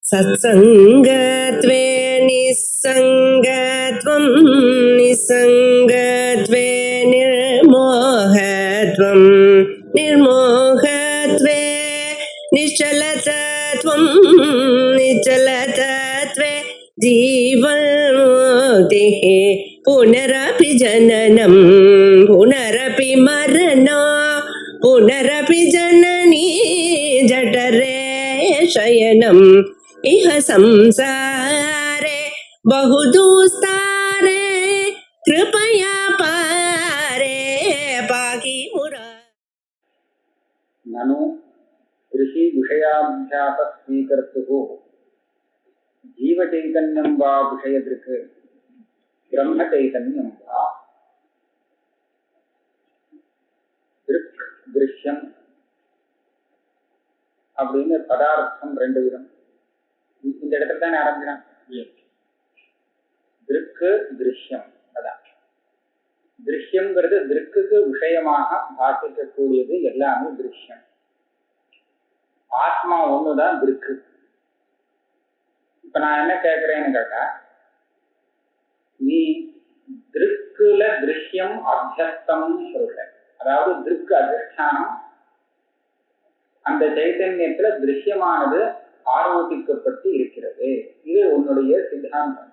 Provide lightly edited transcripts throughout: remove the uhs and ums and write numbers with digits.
सत्संगत्वे निस्संगत्वं निस्संगत्वे निर्मोहत्वं निर्मोहत्वे निश्चलतत्वं निश्चलतत्वे जीवन्मुक्तिः पुनरपि जननं पुनरपि मरणं पुनरपि जननी जठरे शयनम् इह संसारे बहुदुस्तारे कृपया पारे पाहि मुरा ननु ऋषि विषयाभ्यास स्वीकर्तुः जीवचैतन्यं वा विषयदृक् ब्रह्मचैतन्यं वा दृक् दृश्यम அப்படின்னு பதார்த்தம் ரெண்டு விதம். இந்த இடத்துல தானே ஆரம்பிக்கிறான். திருக்கு திருஷ்யம். அதான் திருஷ்யம்ங்கிறது திருக்குக்கு விஷயமாக பாசிக்கக்கூடியது எல்லாமே திருஷ்யம். ஆத்மா ஒண்ணுதான் திருக்கு. இப்ப நான் என்ன கேட்கிறேன்னு கேட்டா, நீ திருக்குல திருஷ்யம் அத்தியஸ்தம் சொல்ற, அதாவது திருக்கு அதிஷ்டானம், அந்த சைத்தன்யத்துல திருஷ்யமானது ஆரோபிக்கப்பட்டு இருக்கிறது. இது உன்னுடைய சித்தாந்தம்.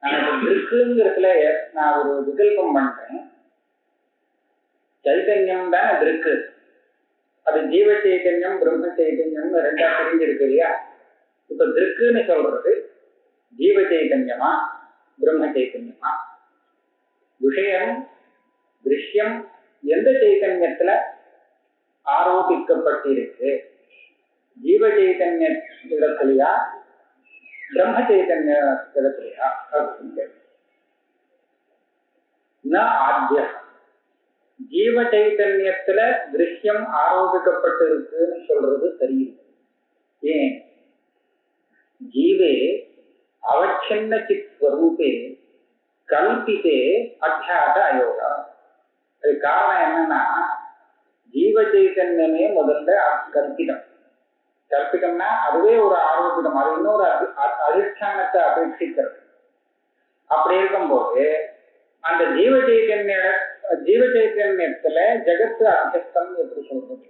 நான் திருக்குங்கிறதுல நான் ஒரு விகல்பம் பண்றேன். சைத்தன்யம் தானே திருக்கு. அது ஜீவ சைத்தன்யம் பிரம்ம சைத்தன்யம் ரெண்டா பிரிஞ்சிருக்கு இல்லையா? இப்ப திருக்குன்னு சொல்றது ஜீவ சைத்தன்யமா பிரம்ம சைத்தன்யமா? விஷயம் திருஷ்யம் எந்த சைத்தன்யத்துல ஆரோபிக்கப்பட்டிருக்கு? ஜீவ சைத்தன்ய இடத்துலையா பிரம்ம சைத்தன்ய இடத்துலையா? ஆத்ய ஜீவ சைத்தன்யத்துல திருஷ்யம் ஆரோபிக்கப்பட்டிருக்குன்னு சொல்றது சரியில்லை. ஏன்? ஜீவே அவச்சின்ன சித் ஸ்வரூபே கல்பிதே அத்தியாச அயோகா. அது காரணம் என்னன்னா, ஜீவ சைத்தன்யமே முதல்ல கல்பிதம். கல்பிதம்னா அதுவே ஒரு ஆரோபிதம், அது இன்னொரு அதிஷ்டானத்தை அபேட்சிக்கிறது. அப்படி இருக்கும்போது அந்த ஜீவ சைத்தன்யத்துல ஜெகத்து அத்தியஸ்தம் எப்படி சொல்றது?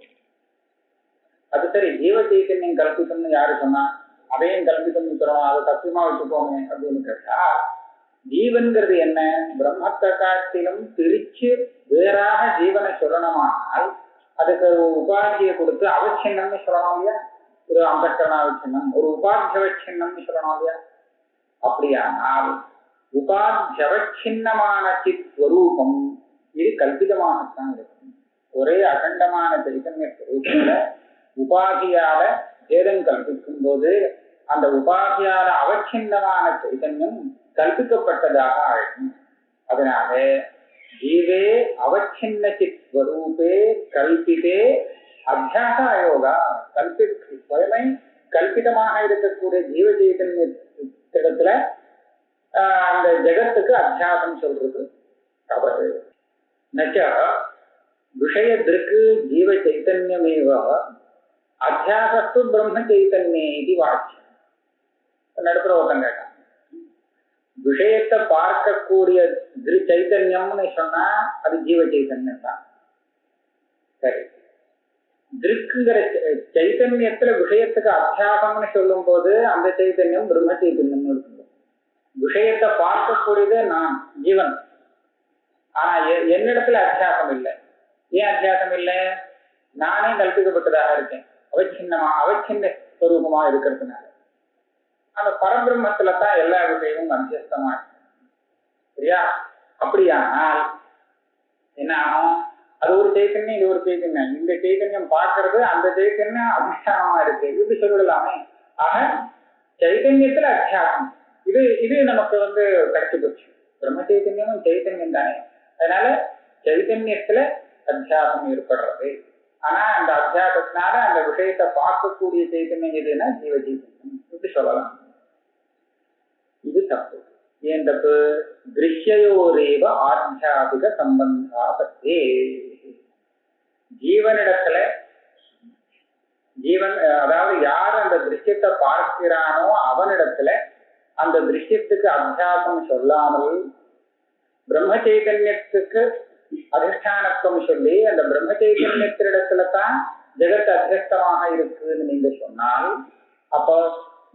அது சரி, ஜீவ சைத்தன்யம் கல்பிதம்னு யாரு சொன்னா? அதையும் கல்பிதம் இருக்கிறோம், அதை சத்தியமா வச்சுக்கோங்க அப்படின்னு கேட்டா, ஜீவன்கிறது என்ன? பிரம்மத்தை காட்டிலும் பிரிச்சு வேறாக ஜீவனை சொல்லணுமானால் அதுக்கு உபாதியை கொடுத்து அவச்சின்னம்னு சொல்லணும் இல்லையா? ஒரு அந்தக்கரணாவச்சின்னம், ஒரு உபாத்தியவச்சின்னம்னு சொல்லணும் இல்லையா? அப்படியானால் உபாத்தியவச்சின்னமான சித் ஸ்வரூபம் இது கல்பிதமாகத்தான் இருக்கும். ஒரே அகண்டமான சைத்தன்ய ஸ்வரூபத்துல உபாதியால பேதம் கல்பிக்கும் போது அந்த உபாதியால அவச்சின்னமான சைத்தன்யம் கல்பிக்கப்பட்டதாக ஆகும். அதனால ஜீவே அவச்சின்ன சித் ஸ்வரூபே கல்பிதே அத்தியாச அயோகா. ஸ்வயமே கல்பிதமாக இருக்கக்கூடிய ஜீவ சைத்தன்யத்துல அந்த ஜெகத்துக்கு அத்தியாசம் சொல்றது தவறு. நச்ச விஷய திருக்கு ஜீவ சைத்தன்யமேவ அத்தியாசஸ்து பிரம்ம சைத்தன்யே இது வாக்கியம். நடுப்புற ஒருத்தன் கேட்டான், விஷயத்தை பார்க்கக்கூடிய சைத்தன்யம்னு சொன்னா அது ஜீவ சைத்தன்யம் தான். சரி, திருக்குங்கிற சைத்தன்யத்துல விஷயத்துக்கு அத்தியாசம்னு சொல்லும் போது அந்த சைத்தன்யம் பிரம்ம சைத்தன்யம் இருக்கும். விஷயத்தை பார்க்கக்கூடியது நான் ஜீவன். ஆனா என்னிடத்துல அத்தியாசம் இல்லை. ஏன் அத்தியாசம் இல்லை? நானே கல்பிக்கப்பட்டதாக இருக்கேன், அவச்சின்ன ஸ்வரூபமா இருக்கிறதுனால. அந்த பரபிரம்மத்துல தான் எல்லா விஷயமும் அத்தியஸ்தமா இருக்கு. சரியா? அப்படியானால் என்ன ஆகும்? அது ஒரு சைத்தன்யம், இது ஒரு சைத்தன்யம். இந்த சைத்தன்யம் பார்க்கறது அந்த சைத்தன்யம் அதிஷ்டானமா இருக்கு, இது சொல்லிடலாமே. ஆக சைத்தன்யத்துல அத்தியாசம் இது நமக்கு கிடைச்சு போச்சு. பிரம்ம சைத்தன்யமும் சைத்தன்யம் தானே. அதனால சைத்தன்யத்துல அத்தியாசம் ஏற்படுறது. ஆனா அந்த அத்தியாசத்தினால அந்த விஷயத்தை பார்க்கக்கூடிய சைத்தன்யம் எதுன்னா ஜீவ சைத்தன்யம் இப்படி சொல்லலாம். இது தப்பு. ஏன் தப்பு? திருஷ்யோரேவ ஆத்தியாபிக சம்பந்தாபத்தே. ஜீவனிடத்துல ஜீவன் அதாவது யார் அந்த திருஷ்யத்தை பார்க்கிறானோ அவனிடத்துல அந்த திருஷ்யத்துக்கு அத்தியாசம் சொல்லாமல் பிரம்ம சைதன்யத்துக்கு அதிஷ்டானத்துவம் சொல்லி அந்த பிரம்ம சைதன்யத்திடத்துல தான் ஜெகத் அத்தியஸ்தமாக இருக்குன்னு நீங்க சொன்னால் அப்போ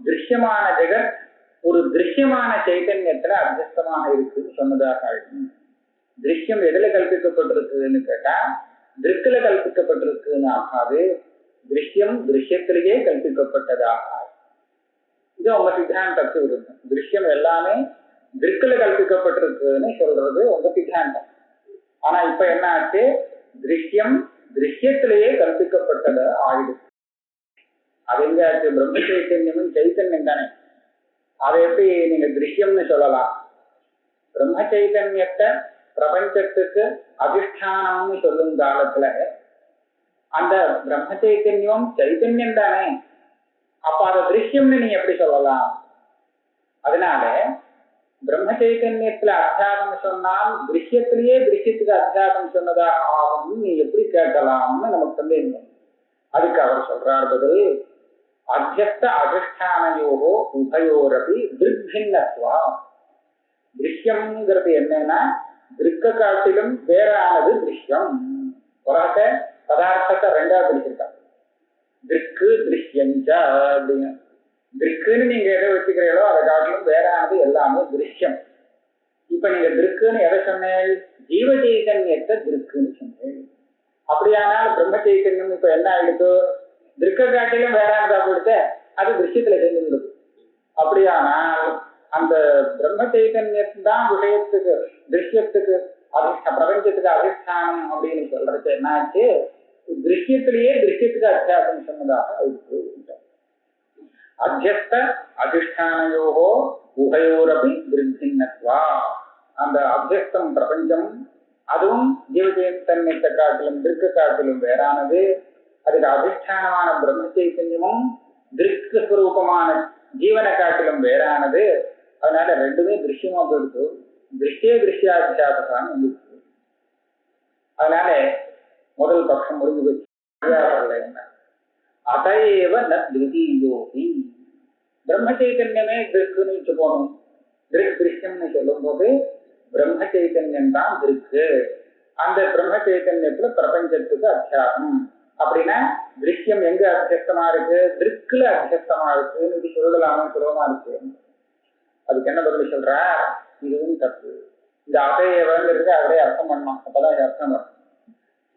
திருஷ்யமான ஜெகத் ஒரு திருஷ்யமான சைதன்யத்துல அத்தியஸ்தமாக இருக்குன்னு சொன்னதாக ஆயிடும். திருஷ்யம் எதுல கல்பிக்கப்பட்டிருக்குன்னு கேட்டா திருக்குல கல்பிக்கப்பட்டிருக்குன்னு ஆகாது, திருஷ்யம் திருஷ்யத்திலேயே கல்பிக்கப்பட்டதாக. இது உங்க சித்தாந்தத்துக்கு விரும்பும். திருஷ்யம் எல்லாமே திருக்குல கல்பிக்கப்பட்டிருக்குன்னு சொல்றது உங்க சித்தாந்தம். ஆனா இப்ப என்ன ஆச்சு, திருஷ்யம் திருஷ்யத்திலேயே கல்பிக்கப்பட்டது ஆயிடுச்சு. அது எங்க ஆச்சு, பிரம்ம சைத்தன்யமும் சைத்தன்யம் தானே, அதை எப்படி நீங்க திருஷ்யம்னு சொல்லலாம்? பிரம்ம சைத்தன்யத்தை பிரபஞ்சத்துக்கு அதிஷ்டானம்னு சொல்லும் காலத்துல அந்த பிரம்ம சைத்தன்யம் சைத்தன்யம் தானே, அப்ப அதை திருஷ்யம்னு நீங்க எப்படி சொல்லலாம்? அதனால பிரம்ம சைத்தன்யத்துல அத்தியாசம் சொன்னால் திருஷ்யத்திலேயே திருஷ்யத்துக்கு அத்தியாசம் சொன்னதாக ஆகும், நீ எப்படி கேட்கலாம்னு நமக்கு சந்தேகம். அதுக்கு அவர் சொல்றார் பதில், அத்தியஸ்த அதிஷ்டானயோகோ உபயோரபி திருக்பின்னத்வா. திருஷ்யம்ங்கிறது என்னன்னா திருக்க காட்டிலும் வேறானது திருஷ்யம். உலகத்தை பதார்த்தத்தை ரெண்டா பிடிச்சிருக்காங்க, திருக்கு திருஷ்யஞ்ச அப்படின்னு. திருக்குன்னு நீங்க எதை வச்சுக்கிறீங்களோ அதை காட்டிலும் வேறானது எல்லாமே திருஷ்யம். இப்ப நீங்க திருக்குன்னு எதை சொன்னேன், ஜீவ சைதன்யத்தை திருக்குன்னு சொன்னேன். அப்படியானால் பிரம்ம சைத்தன்யம் இப்ப என்ன ஆயிடுது, திருக்க காட்டிலும் வேறானதா கொடுத்த அது திருஷ்யத்துல சேர்ந்து விடுது. அப்படியானால் அந்த பிரம்ம சைதன்யத்து தான் விஷயத்துக்கு திருஷ்யத்துக்கு பிரபஞ்சத்துக்கு அதிஷ்டானம் அப்படின்னு சொல்றது என்னாச்சு, திருஷ்யத்திலேயே திருஷ்யத்துக்கு அத்தியாசம் சொன்னதாக இருக்கு. அத்தியஸ்த அதிஷ்டானயோகோ உபயோரபி திருக்பின்னத்வா. அந்த அத்தியஸ்தம் பிரபஞ்சம் அதுவும் ஜீவசைத்தன்யத்தை காட்டிலும் திருக்க காட்டிலும் வேறானது. அதுக்கு அதிஷ்டானமான பிரம்ம சைத்தன்யமும் திருக்க ஸ்வரூபமான ஜீவனை காட்டிலும் வேறானது. அதனால ரெண்டுமே திருஷ்யமா போயிடுச்சு, திருஷ்யே திருஷ்யாத்தியாசம் வந்துச்சு. அதனால முதல் பட்சம் முடிஞ்சு போச்சு. என்ன அதையேவ நத்விதீயோகி, பிரம்ம சைத்தன்யமே திருக்குன்னு வச்சு போகணும். திருக்கு திருஷ்யம்னு சொல்லும் போது பிரம்ம சைத்தன்யம் தான் திருக்கு. அந்த பிரம்ம சைத்தன்யத்துல பிரபஞ்சத்துக்கு அத்தியாசம். அப்படின்னா திருஷ்யம் எங்க அத்தியஸ்தமா இருக்கு, திருக்குல அத்தியஸ்தமா இருக்குன்னு இது சொல்லலாம சுலபமா இருக்கு. அதுக்கு என்ன பதில் சொல்ற, இதுவும் தப்பு. இந்த அதையவங்கிறது அவரே அர்த்தம் பண்ணணும், அப்பதான் இது அர்த்தம் வரும்.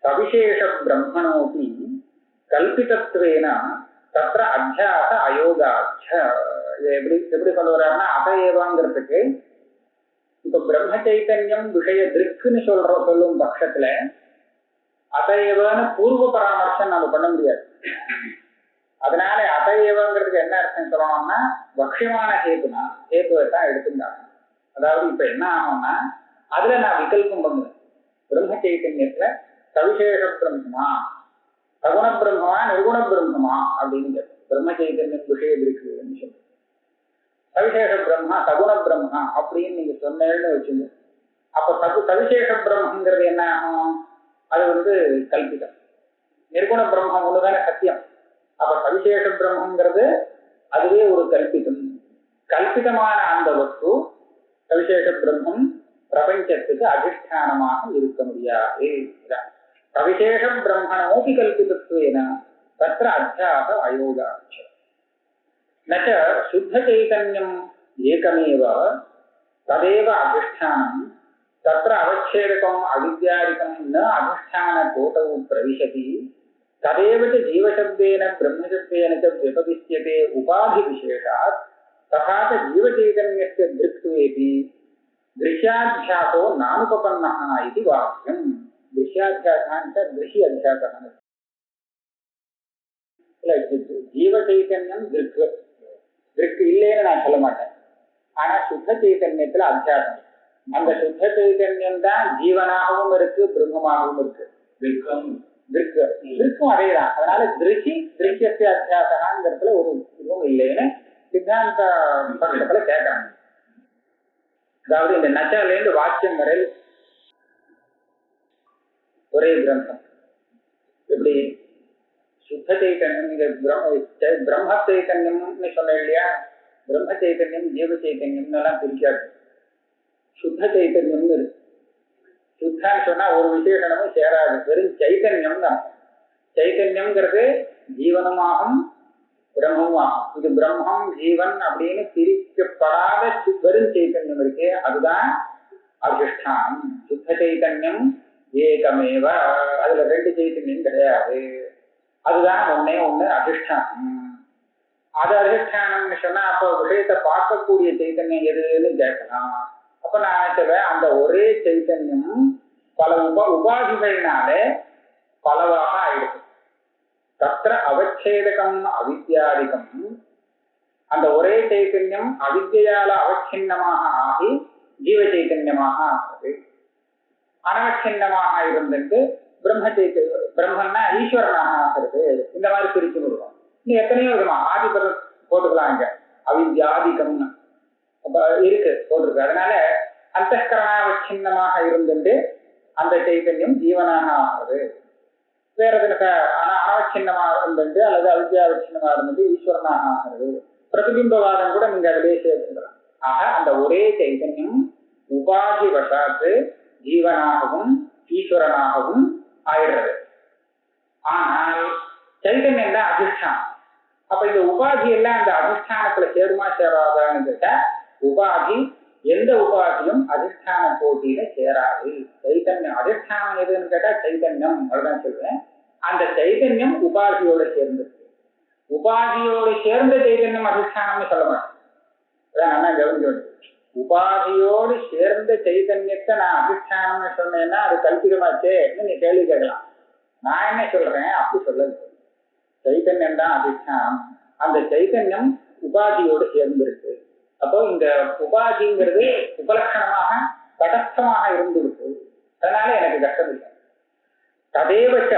சவிசேஷ பிரம்மணோபி கல்பிதத்துவேன தத்ர அத்தியாச அயோகாச்ச. இதை எப்படி எப்படி கொண்டு வர்றாருன்னா, அதையவங்கிறதுக்கு இப்ப பிரம்ம சைத்தன்யம் விஷய திருக்குன்னு சொல்லும் பட்சத்துல அதையவன்னு பூர்வ பராமர்சம் நம்ம பண்ண முடியாது. அதனால அதையவங்கிறதுக்கு என்ன அர்த்தம் சொல்லணும்னா, பக்ஷமான ஹேத்துனா ஹேத்துவை தான் எடுத்துட்டாங்க. அதாவது இப்ப என்ன ஆகும்னா, அதுல நான் விகல்பம் பண்ணுவேன். பிரம்ம சைத்தன்யத்துல சவிசேஷ பிரம்மமா சகுண பிரம்மமா நிர்குண பிரம்மமா அப்படின்னு பிரம்ம சைத்தன்யம் விஷயம் இருக்குன்னு சொல்றேன். சவிசேஷ பிரம்மா சகுண பிரம்மா அப்படின்னு நீங்க சொன்னேன்னு வச்சுங்க. அப்ப சவிசேஷ பிரம்மங்கிறது என்ன ஆகும், அது கல்பிதம். நிர்குண பிரம்மம் ஒண்ணுதானே சத்தியம். அப்ப சவிசேஷ பிரம்மங்கிறது அதுவே ஒரு கல்பிதம். கல்பிதமான அந்த வஸ்து சவிசேஷ பிரம்மம் பிரபஞ்சத்துக்கு அதிஷ்டானமாக இருக்க முடியாது. சவிசேஷ பிரம்மணோபி கல்பிதத்துவேன தத்ர அத்தியாச அயோகாச்ச. நச்ச சுத்த சைதன்யம் ஏகமேவ ததேவ அதிஷ்டானம் தத்ர அவச்சேதகம் அவித்யாதிகம் ந அதிஷ்டான கோட்டௌ பிரவிசதி ததேவ ச ஜீவசப்தேன பிரம்மசப்தேன ச விபதிஷ்யதே உபாதி விசேஷாத் ததா ச ஜீவச்சைதன்யஸ்ய திருக்த்வேபி திருஷ்யாத்தியாசோ நானுபபன்னः इति वाक्यम्. திருஷ்யாத்தியாசः திருஷ்ய அத்தியாசः. ஜீவச்சைதன்யம் திருக்கு திருக்கு இல்லைன்னு நான் சொல்ல மாட்டேன். ஆனா சுத்த சைத்தன்யத்துல அத்தியாசம். அந்த சுத்த சைத்தன்யம் தான் ஜீவனாகவும் இருக்கு பிரம்மமாகவும் இருக்கு. திருக்கும் அதேதான். அதனால திருஷி திருஷ்யத்தை அத்தியாசகாங்கிறதுல ஒரு இதுவும் இல்லைன்னு சித்தாந்த பட்சத்துல கேட்கறாங்க. அதாவது இந்த நச்சால இருந்து வாக்கியம் வரை ஒரே கிரந்தம். எப்படி சுத்த சைத்தன்யம், நீங்க பிரம்ம சைத்தன்யம்னு சொன்ன இல்லையா, பிரம்ம சைத்தன்யம் ஜீவ சைத்தன்யம்னு எல்லாம் பிரிக்காது. சுத்த சைத்தன்யம்னு இருக்கு. சுத்தான்னு சொன்னா ஒரு விசேஷனமும் சேராது, வெறும் சைத்தன்யம் தான். சைத்தன்யம்ங்கிறது ஜீவனமாகும் பிரம்மமாகும். இது பிரம்மம் ஜீவன் அப்படின்னு பிரிக்கப்படாத வெறும் சைத்தன்யம் இருக்கு, அதுதான் அதிஷ்டானம். சுத்த சைத்தன்யம் ஏகமேவ, அதுல ரெண்டு சைத்தன்யம் கிடையாது, அதுதான் ஒன்னே ஒண்ணு அதிஷ்டானம். அது அதிஷ்டானம்னு சொன்னா அப்போ விஷயத்தை பார்க்கக்கூடிய சைத்தன்யம் எதுன்னு கேட்கலாம். அப்ப நான் நினைச்சவன் அந்த ஒரே சைத்தன்யம் பல உபாதிகள்னால பலவாக ஆயிடுச்சு. தத்திர அவச்சேதகம் அவித்யாதிகம், அந்த ஒரே சைத்தன்யம் அவித்யால அவச்சின்னமாக ஆகி ஜீவ சைத்தன்யமாக ஆகிறது. அனவச்சின்னமாக இருந்துட்டு பிரம்ம சைத்தன்யம், பிரம்மன்னா ஈஸ்வரனாக ஆகிறது. இந்த மாதிரி பிரிச்சு விடுவோம். இன்னும் எத்தனையோ விதமா ஆதிபதம் போட்டுக்கலாம், இங்க அவித்யாதிகம்னு இருக்கு போட்டிருக்கு. அதனால அந்தஸ்கரணாவச்சின்னமாக இருந்துட்டு அந்த சைத்தன்யம் ஜீவனாக ஆகிறது. வேற எதுக்கு அனவச்சின்னமாக இருந்துட்டு அல்லது அவித்யாவச்சின்னமாக இருந்துட்டு ஈஸ்வரனாக ஆகிறது. பிரதிபிம்பவாதம் கூட நீங்க அதிலே சேர்த்துக்கலாம். ஆக அந்த ஒரே சைத்தன்யம் உபாதி வசாத்து ஜீவனாகவும் ஈஸ்வரனாகவும் ஆயிடுறது. ஆனால் சைத்தன்யம் தான் அதிஷ்டானம். அப்ப இந்த உபாதி எல்லாம் அந்த அதிஷ்டானத்துல சேருமா சேராதான்னு கேட்டா, உபாதி எந்த உபாதியும் அதிஷ்டான போட்டியில சேராது. சைத்தன்யம் அதிஷ்டானம் எதுன்னு கேட்டா சைத்தன்யம் அதுதான் சொல்றேன். அந்த சைத்தன்யம் உபாதியோட சேர்ந்துருக்கு. உபாதியோடு சேர்ந்த சைத்தன்யம் அதிஷ்டானம்னு சொல்ல மாட்டேன். அதான் நல்லா கவனிக்க. உபாதியோடு சேர்ந்த சைத்தன்யத்தை நான் அதிஷ்டானம்னு சொன்னேன்னா அது கல்பிதமாச்சே நீ கேள்வி கேட்கலாம். நான் என்ன சொல்றேன், அப்படி சொல்லல. சைத்தன்யம் தான் அதிஷ்டானம். அந்த சைத்தன்யம் உபாதியோடு சேர்ந்திருக்கு. அப்போ இந்த உபாதிங்கிறது உபலட்சணமாக தடஸ்தமாக இருந்திருக்கு. அதனால எனக்கு கஷ்டம் இல்லை. ததேவச்ச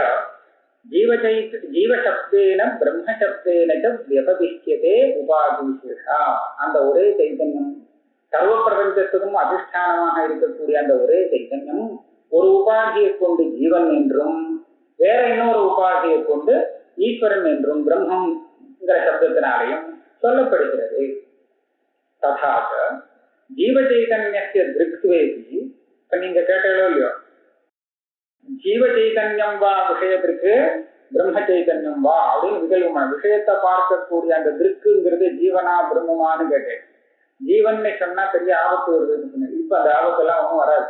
ஜீவசப்தேன பிரம்மசப்தேன வியபதிஷ்யதே உபாதி விசேஷா. அந்த ஒரே சைத்தன்யம் சர்வ பிரபஞ்சத்துக்கும் அதிஷ்டானமாக இருக்கக்கூடிய அந்த ஒரே சைத்தன்யம் ஒரு உபாதியை கொண்டு ஜீவன் என்றும் வேற இன்னொரு உபாதியை கொண்டு ஈஸ்வரன் என்றும் பிரம்மங்கிற சப்தத்தினாலையும் சொல்லப்படுகிறது. ததாக ஜீவ சைதன்யத்திய திருக்வேதி, இப்ப நீங்க கேட்டாலோ இல்லையோ, ஜீவ சைதன்யம் வா விஷயத்திற்கு பிரம்ம சைதன்யம் வா அப்படின்னு விகல்பமான விஷயத்தை பார்க்கக்கூடிய அந்த திருக்குங்கிறது ஜீவனா பிரம்மமானு கேட்டேன். ஜீவன்னு சொன்னா பெரிய ஆபத்து வருதுன்னு சொன்னேன். இப்ப அந்த ஆபத்தெல்லாம் ஒன்றும் வராது.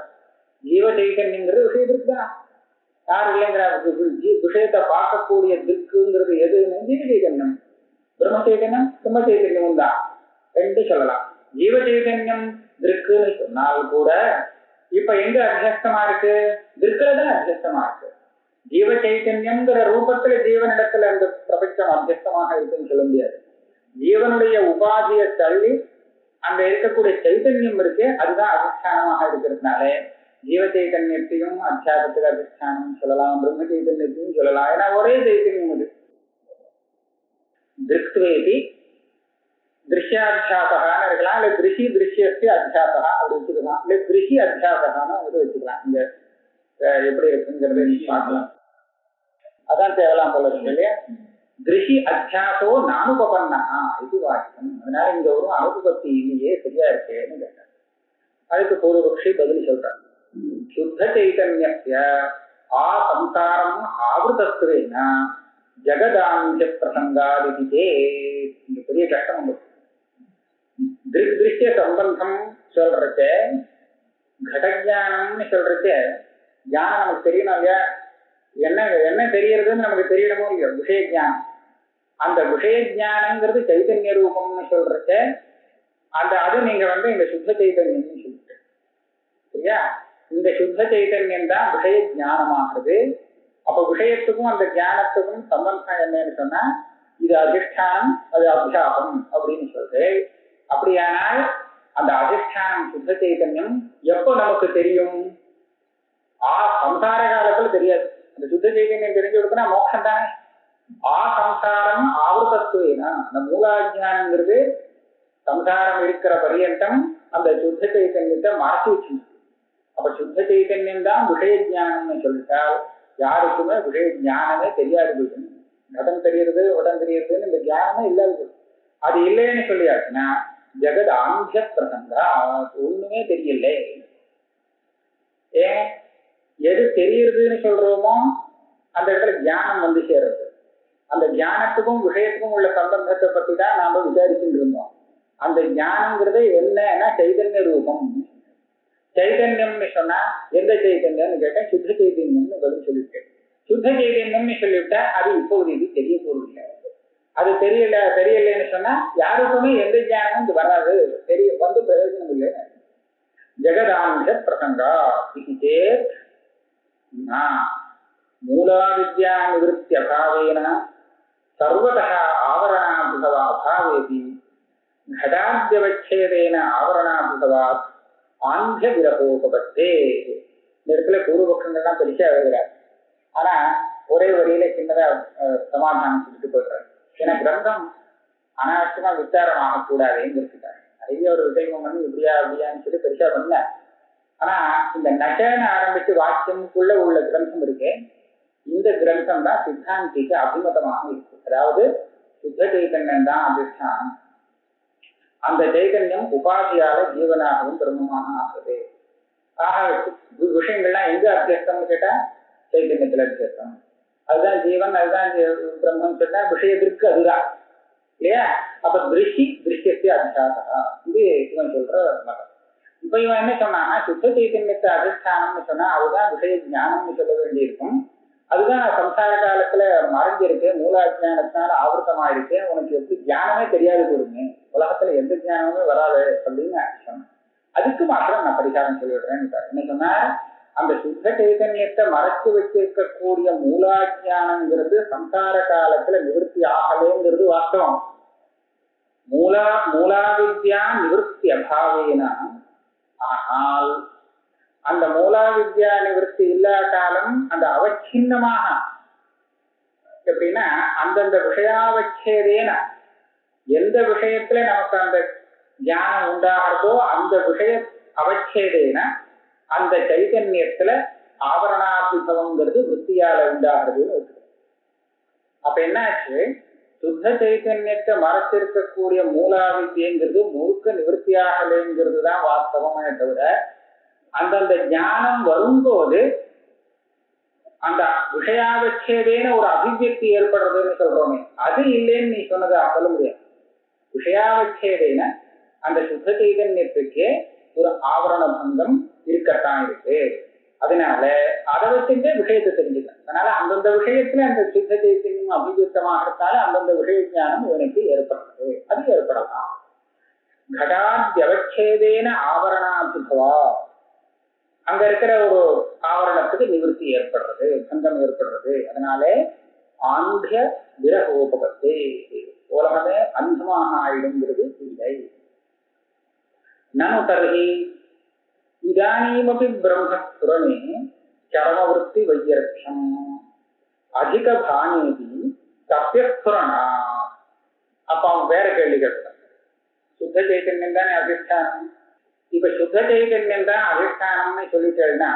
ஜீவ சைதன்யங்கிறது விஷயத்திற்கு தான், யார் இல்லைங்கிற விஷயத்தை பார்க்கக்கூடிய திருக்குங்கிறது எதுன்னு ஜீவ சைதன்யம். பிரம்ம சைதன்யம் பிரம்ம சைதன்யமும் தான், ரெண்டு சொல்லலாம். ஜீவ சைதன்யம் திருக்குன்னு சொன்னால் கூட இப்ப எங்க அத்தியஸ்தமா இருக்கு, திருக்குலதான் அத்தியஸ்தமா இருக்கு. ஜீவ சைதன்யம்ங்கிற ரூபத்துல ஜீவனிடத்துல அந்த பிரபஞ்சம் அத்தியஸ்தமாக இருக்குன்னு சொல்ல முடியாது. ஜீவனுடைய உபாதியை தள்ளி அங்க இருக்கக்கூடிய சைதன்யம் இருக்கு, அதுதான் அதிஷ்டானமாக இருக்கிறதுனால ஜீவ சைதன்யத்தையும் அத்தியாசத்துக்கு அதிஷ்டானம் சொல்லலாம், பிரம்ம சைதன்யத்தையும் சொல்லலாம். ஏன்னா ஒரே சைதன்யம் இது. திருஷ்வேதி திருஷ்யாத்தியாசகான்னு இருக்கலாம், இல்ல திருஷி திருஷ்யஸ்ய அத்தியாசகா அப்படி வச்சுக்கலாம், இல்ல திருஷி அத்தியாசகான்னு வந்து வச்சுக்கலாம். இங்க எப்படி இருக்குங்கிறத பார்க்கலாம். அதான் தேவலாம் போல இருக்கு இல்லையா. திருஷி அத்தியாசோ நானுபபன்னா இது வாக்கியம். அதனால இங்க ஒரு அனுபவத்தி இல்லையே, சரியா இருக்கேன்னு கேட்டார். அதுக்கு பூர்வபக்ஷி பதில் சொல்றாங்க. சுத்த சைதன்யஸ்ய ஆசம்சாரம் ஆவృతத்வேன ஜகதாந்த பிரசங்காதிதே. இங்க பெரிய கஷ்டம் உண்டு. திருஷ்ய சம்பந்தம் சொல்றச்ச, கடஜானம்னு சொல்றச்ச, ஞானம் நமக்கு தெரியணும் இல்லையா, என்ன என்ன தெரியறதுன்னு நமக்கு தெரியணுமோ இல்லையோ, விஷய ஜானம். அந்த விஷய ஜானங்கிறது சைதன்ய ரூபம்னு சொல்றச்ச அந்த அது நீங்க வந்து இந்த சுத்த சைதன்யம்னு சொல்லிட்டு சரியா. இந்த சுத்த சைதன்யம் தான் விஷய ஜானமாகிறது. அப்ப விஷயத்துக்கும் அந்த ஞானத்துக்கும் சம்பந்தம் என்னன்னு சொன்னா இது அதிஷ்டானம், அது அபியாசம் அப்படின்னு சொல்றது. அப்படியானால் அந்த அதிஷ்டானம் சுத்த சைதன்யம் எப்போ நமக்கு தெரியும்? சம்சார காலத்துல தெரியாது. அந்த சுத்த சைதன்யம் தெரிஞ்சு கொடுத்தனா மோட்சம் தானே. சம்சாரம் ஆவృతத்வேனா, அந்த மூலாஜானங்கிறது சம்சாரம் இருக்கிற பரியந்தம் அந்த சுத்த சைதன்யத்தை மாற்றி வச்சு. அப்ப சுத்த சைதன்யம் தான் விஷய ஜானம்னு சொல்லிட்டால் யாருக்குமே விஷய ஞானமே தெரியாது போயிடும். கடம் தெரியுது உடம் தெரியுதுன்னு இந்த ஞானமே இல்லாது. அது இல்லைன்னு சொல்லியாச்சுன்னா ஜெகத் ஆந்திய பிரசங்கா, ஒண்ணுமே தெரியல. ஏன் எது தெரியுதுன்னு சொல்றோமோ அந்த இடத்துல ஞானம் வந்து சேருது. அந்த ஞானத்துக்கும் விஷயத்துக்கும் உள்ள சம்பந்தத்தை பத்தி தான் நாம விசாரிச்சுட்டு இருந்தோம். அந்த ஞானம்ங்கிறது என்னன்னா சைதன்ய ரூபம். சைதன்யம்னு சொன்னா எந்த சைதன்யம்னு கேட்டேன், சுத்த சைதன்யம்னு பதில் சொல்லியிருக்கேன். சுத்த சைதன்யம்னு சொல்லிவிட்டா அது இப்போதைக்கு தெரிய போறது இல்லை. அது தெரியலன்னு சொன்னா யாருக்குமே எந்த ஞானமும் வராது, தெரிய வந்து பிரயோஜனம் இல்லை. ஜெகதாம்ச பிரசங்கா சேத் மூலா வித்யா நிவத்தி அபாவேன சர்வதः ஆவரணாபிதவா அபாவேதி घटाद्यवच्छेदेन ஆவரணாபிதவாத் ஆந்திய விரகோபத்தே. இந்த இடத்துல பூர்வபக்ஷங்கள்லாம் பெருசா எழுதுறாரு. ஆனா ஒரே வரியில சின்னதா சமாதானம் சொல்லிட்டு போயிடுறாரு. ஏன்னா கிரந்தம் அனாவசியமா விசாரம் ஆகக்கூடாதுன்னு இருக்காரு. நிறைய ஒரு விஷயம் பண்ணி இப்படியா அப்படியான்னு சொல்லி பெருசா பண்ணல. ஆனா இந்த நகன்னு ஆரம்பிச்சு வாக்கியமுக்குள்ள உள்ள கிரந்தம் இருக்கு. இந்த கிரந்தம் தான் சித்தாந்திக்கு அபிமதமாக இருக்கு. அதாவது சுத்த சைதன்யம் தான் அதிஷ்டானம். அந்த சைதன்யம் உபாதியால ஜீவனாகவும் பிரம்மமாக ஆகுது. ஆக விஷயங்கள்லாம் எங்க அத்தியஸ்தம்னு கேட்டா சைதன்யத்துல அத்தியஸ்தம். அதுதான் ஜீவன், அதுதான் பிரம்மன் சொன்னா விஷயத்திற்கு அதுதான் இல்லையா. அப்ப திருஷ்யத்தை அதிஷ்டாதா, இது இவன் சொல்ற மதம். இப்ப இவன் என்ன சொன்னான்னா சுத்த சைதன்யத்தை அதிஷ்டானம்னு சொன்னா அதுதான் விஷய ஞானம்னு சொல்ல வேண்டியிருக்கும். அதுதான் சம்சார காலத்துல மறைஞ்சிருக்கு, மூலாஜானத்தினால ஆவர்த்தமாயிருக்கு. உனக்கு எப்படி ஞானமே தெரியாது போடுங்க, உலகத்துல எந்த ஞானமே வராது அப்படின்னு சொன்னேன். அதுக்கு மாத்திரம் நான் பரிகாரம் சொல்லிவிடுறேன்னு என்ன சொன்னா, அந்த சுத்த சைதன்யத்தை மறைச்சு வச்சிருக்கக்கூடிய மூலாஜானங்கிறது சம்சார காலத்துல நிவர்த்தி ஆகலேங்கிறது வாஸ்தவம். மூலாவித்யா நிவர்த்தி அபாவேனா, ஆனால் அந்த மூலாவித்யா நிவர்த்தி இல்லாட்டாலும் அந்த அவச்சின்னமாக எப்படின்னா அந்தந்த விஷயாவச்சேதேன எந்த விஷயத்துல நமக்கு அந்த ஞானம் உண்டாகிறதோ அந்த விஷய அவச்சேதேன அந்த சைதன்யத்துல ஆவரணாபிபவங்கிறது விற்த்தியால உண்டாகிறதுன்னு இருக்கு. அப்ப என்னாச்சு, சுத்த சைதன்யத்தை மறைச்சிருக்கக்கூடிய மூலாவித்யங்கிறது முழுக்க நிவர்த்தியாகலைங்கிறது தான் வாஸ்தவமே தவிர, அந்தந்த ஞானம் வரும்போது அந்த விஷயாவச்சேதேன ஒரு அபிவியக்தி ஏற்படுறதுன்னு சொல்றோமே, அது இல்லைன்னு நீ சொன்னதை சொல்ல முடியாது. விஷயாவச்சேதேன அந்த சுத்த சைதன்யத்துக்கு ஒரு ஆவரண பங்கம் இருக்கத்தான் இருக்கு. அதனால அதை வச்சுட்டு விஷயத்தை தெரிஞ்சுக்கலாம். அதனால அந்தந்த விஷயத்துல அந்த சுத்த சைதன்யம் அபிவியக்தமாகறதால அந்தந்த விஷய ஞானம் இவனுக்கு ஏற்படுறது, அது ஏற்படலாம். घटाद्यवच्छेदेन ஆவரணாபிபவா, அங்க இருக்கிற ஒரு ஆவரணத்துக்கு நிவர்த்தி ஏற்படுறது, பங்கம் ஏற்படுறது. அதனால ஆந்திய விரகோபகத்தே, உலகமே அந்தமாக ஆயிடுங்கிறது இல்லை. நனு தர்ஹி இதானீமபி பிரம்மஸ்புரணே சரமவருத்தி வையர்த்தம் அதிக பானேதி சத்தியஸ்புரணா. அப்ப அவன் வேற கேள்வி கேட்கிறான். சுத்த சைத்தன்யம் தானே அதிஷ்டானம். இப்ப சுத்த சைதன்யம் தான் அதிஷ்டானம்னு சொல்லிட்டேன்னா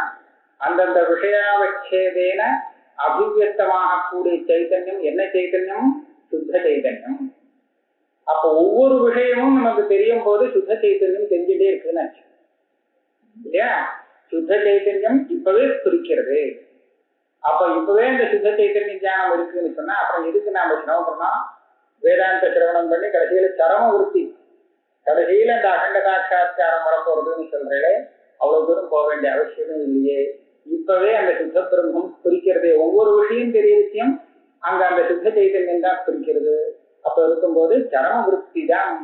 அந்தந்த விஷயாவச்சேதேன அபிவியக்தமாக கூடிய சைத்தன்யம் என்ன சைத்தன்யம்? சுத்த சைதன்யம். அப்போ ஒவ்வொரு விஷயமும் நமக்கு தெரியும் போது சுத்த சைத்தன்யம் தெரிஞ்சுட்டே இருக்குன்னு இல்லையா. சுத்த சைத்தன்யம் இப்பவே குறிக்கிறது. அப்ப இப்பவே இந்த சுத்த சைத்தன்ய ஞானம் இருக்குன்னு சொன்னா அப்புறம் எதுக்கு நாம சிரமப்படணும்? வேதாந்த சிரவணம் பண்ணி கடைசியில சரம விருத்தி, கடைசியில இந்த அகண்ட சாட்சாத்காரம் வரப்போறதுன்னு சொல்றே, அவ்வளவு தூரம் போக வேண்டிய அவசியமே இல்லையே. இப்பவே அந்த சுத்த பிரம்மம் குறிக்கிறதே, ஒவ்வொரு விஷயம் தெரிய விஷயம் அங்க அந்த சுத்த சைதன்யம் தான் குறிக்கிறது. அப்ப இருக்கும்போது சரம விருத்தி தான்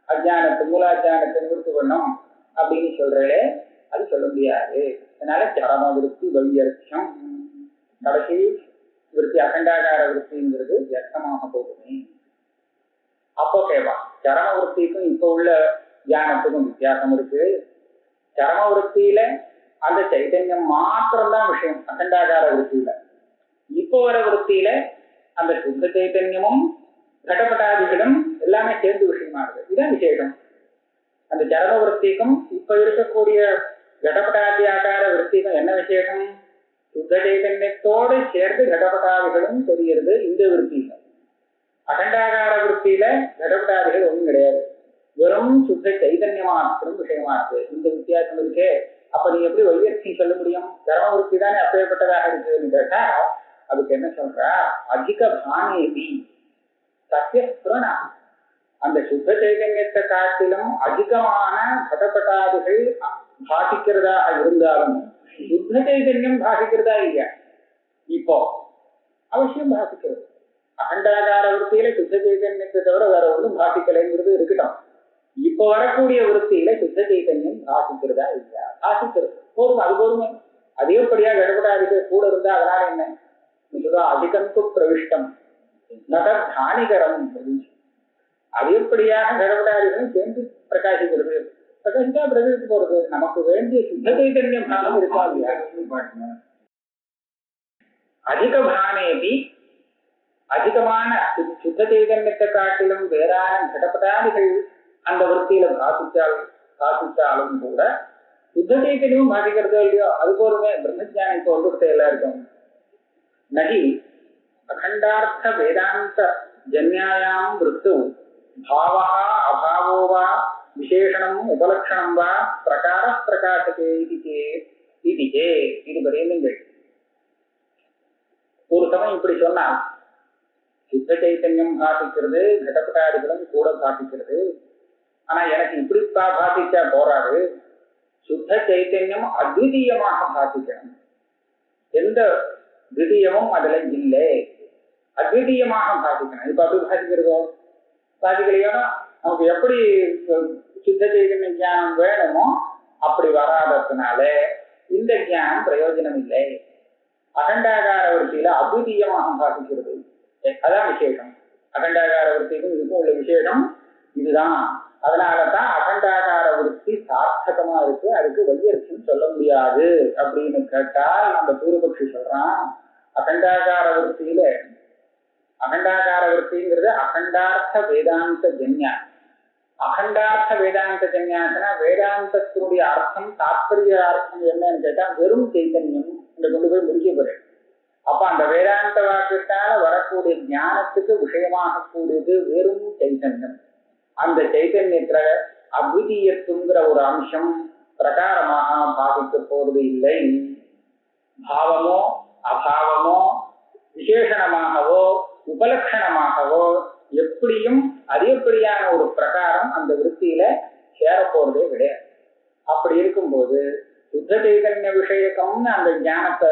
அஜானத்தை மூலாஜானத்தை நிவர்த்தி பண்ணும் அப்படின்னு சொல்றே, அது சொல்ல முடியாது. அதனால சரம விருத்தி வையர்த்தம், கடைசி விருத்தி அகண்டாகார விருத்திங்கிறது வியர்த்தமாக போகுமே. அப்போ கேட்பா, சரம விருத்திக்கும் இப்ப உள்ள தியானத்துக்கும் வித்தியாசம் இருக்கு. சரம விருத்தியில அந்த சைத்தன்யம் மாத்திரம்தான் விஷயம், அகண்டாகார விருத்தியில. இப்போ வர விருத்தியில அந்த சுத்த சைத்தன்யமும் கடப்பட்டாதிகளும் எல்லாமே சேர்ந்து விஷயமா இருக்கு. இதுதான் விசேஷம். அந்த சரம விருத்திக்கும் இப்ப இருக்கக்கூடிய கடப்பட்டாதி ஆகார விருத்திக்கும் என்ன விசேஷம்? சுத்த சைத்தன்யத்தோடு சேர்ந்து கடப்பட்டாதிகளும் தெரிகிறது இந்த விருத்திகள். அகண்டாகார விற்பியில கடப்படாதிகள் ஒண்ணும் கிடையாது, வெறும் சுத்த சைதன்ய மாத்திரம் விஷயமா இருக்கு. இந்த வித்தியாசம் இருக்கே, அப்ப நீ எப்படி வையர்த்தி சொல்ல முடியும்? கர்ம விற்பி தானே அப்பேற்பட்டதாக இருக்குன்னு கேட்டா அதுக்கு என்ன சொல்ற, அதிக பானேபி சத்தியஸ்பிரணா, அந்த சுத்த சைதன்யத்தை காட்டிலும் அதிகமான கடப்பட்டாதிகள் பாதிக்கிறதாக இருந்தாலும் சுத்த சைதன்யம் பாதிக்கிறதா இல்லையா? இப்போ அவசியம் பாதிக்கிறது. அகண்டாகார விற்பியில சுத்த சைதன்யத்தை தவிர வேற ஒன்றும் பாதிக்கலைங்கிறது இருக்கட்டும். இப்ப வரக்கூடிய விற்பியில சுத்த சைதன்யம் பாதிக்கிறதா இல்லையா? பாதிக்கிறது போதும், அது போதுமே. அதிகப்படியா கடப்படாதிகள் கூட இருந்தா அதனால என்ன சொல்றா, அதிகந்து பிரவிஷ்டம் நகர்தானிகரம். அதிகப்படியாக கடப்படாதிகளும் சேர்ந்து பிரகாசிக்கிறது. பிரகாசித்தா பிரதித்து போறது. நமக்கு வேண்டிய சுத்த சைதன்யம் பாகம் இருக்கா இல்லையா? அதிக பானேபி, அதிகமான சுத்த சைதன்யத்தை காட்டிலும் வேறான கடப்படாதிகள் அந்த விற்பியில காசிச்சாலும் கூட சுத்த சைதன்யமும் பாதிக்கிறதோ இல்லையோ அது போதுமே. பிரம்மஜானம் இப்போ வந்துவிட்ட எல்லாருக்கும். நகி அகண்டார்த்த வேதாந்த ஜன்யாயாம் விருத்து பாவா அபாவோ வா விசேஷணம் உபலட்சணம் வா பிரகார பிரகாசகே இது பரியங்கள். ஒரு சமயம் இப்படி சொன்னால் சுத்த சைத்தன்யம் பாதிக்கிறது, கடப்பட்டாதிகளும் கூட பாதிக்கிறது. ஆனா எனக்கு இப்படி பாதிச்சா போறாது, சுத்த சைத்தன்யம் அத்விதீயமாக பாதிக்கணும். எந்த திடீயமும் அதுல இல்லை, அத்விதீயமாக பாதிக்கணும். இப்ப அப்படி பாதிக்கிறதோ பாதிக்கலையோ, நமக்கு எப்படி சுத்த சைதன்ய ஞானம் வேணுமோ அப்படி வராததுனால இந்த ஞானம் பிரயோஜனம் இல்லை. அகண்டாகார விற்பியில அத்விதீயமாக பாதிக்கிறது, அதான் விசேஷம். அகண்டாகார விற்பிக்கும் இதுக்கும் உள்ள விசேஷம் இதுதான். அதனாலதான் அகண்டாகார விற்பி சார்த்தகமா இருக்கு, அதுக்கு வையர்த்தம் சொல்ல முடியாது அப்படின்னு கேட்டால் அந்த பூர்வபக்ஷி சொல்றான், அகண்டாகார விற்பிங்கிறது அகண்டார்த்த வேதாந்த ஜன்யா. அகண்டார்த்த வேதாந்த ஜன்யாசனா வேதாந்தத்தினுடைய அர்த்தம் தாத்பரிய அர்த்தம் என்னன்னு கேட்டா வெறும் சைத்தன்யம் கொண்டு போய் முடிக்க போறேன். அப்ப அந்த வேதாந்த வாக்கியத்தால வரக்கூடிய ஞானத்துக்கு விஷயமாக கூடியது வெறும் சைத்தன்யம். அந்த சைத்தன்யத்துல அத்விதீயத்துங்கிற ஒரு அம்சம் பிரகாரமாக பாதிக்க போறது இல்லை. பாவமோ அபாவமோ விசேஷணமாகவோ உபலட்சணமாகவோ எப்படியும் அதிகப்படியான ஒரு பிரகாரம் அந்த விருத்தியில சேர போறதே கிடையாது. அப்படி இருக்கும்போது சுத்த சைதன்ய விஷயக்கம்னு அந்த ஞானத்தை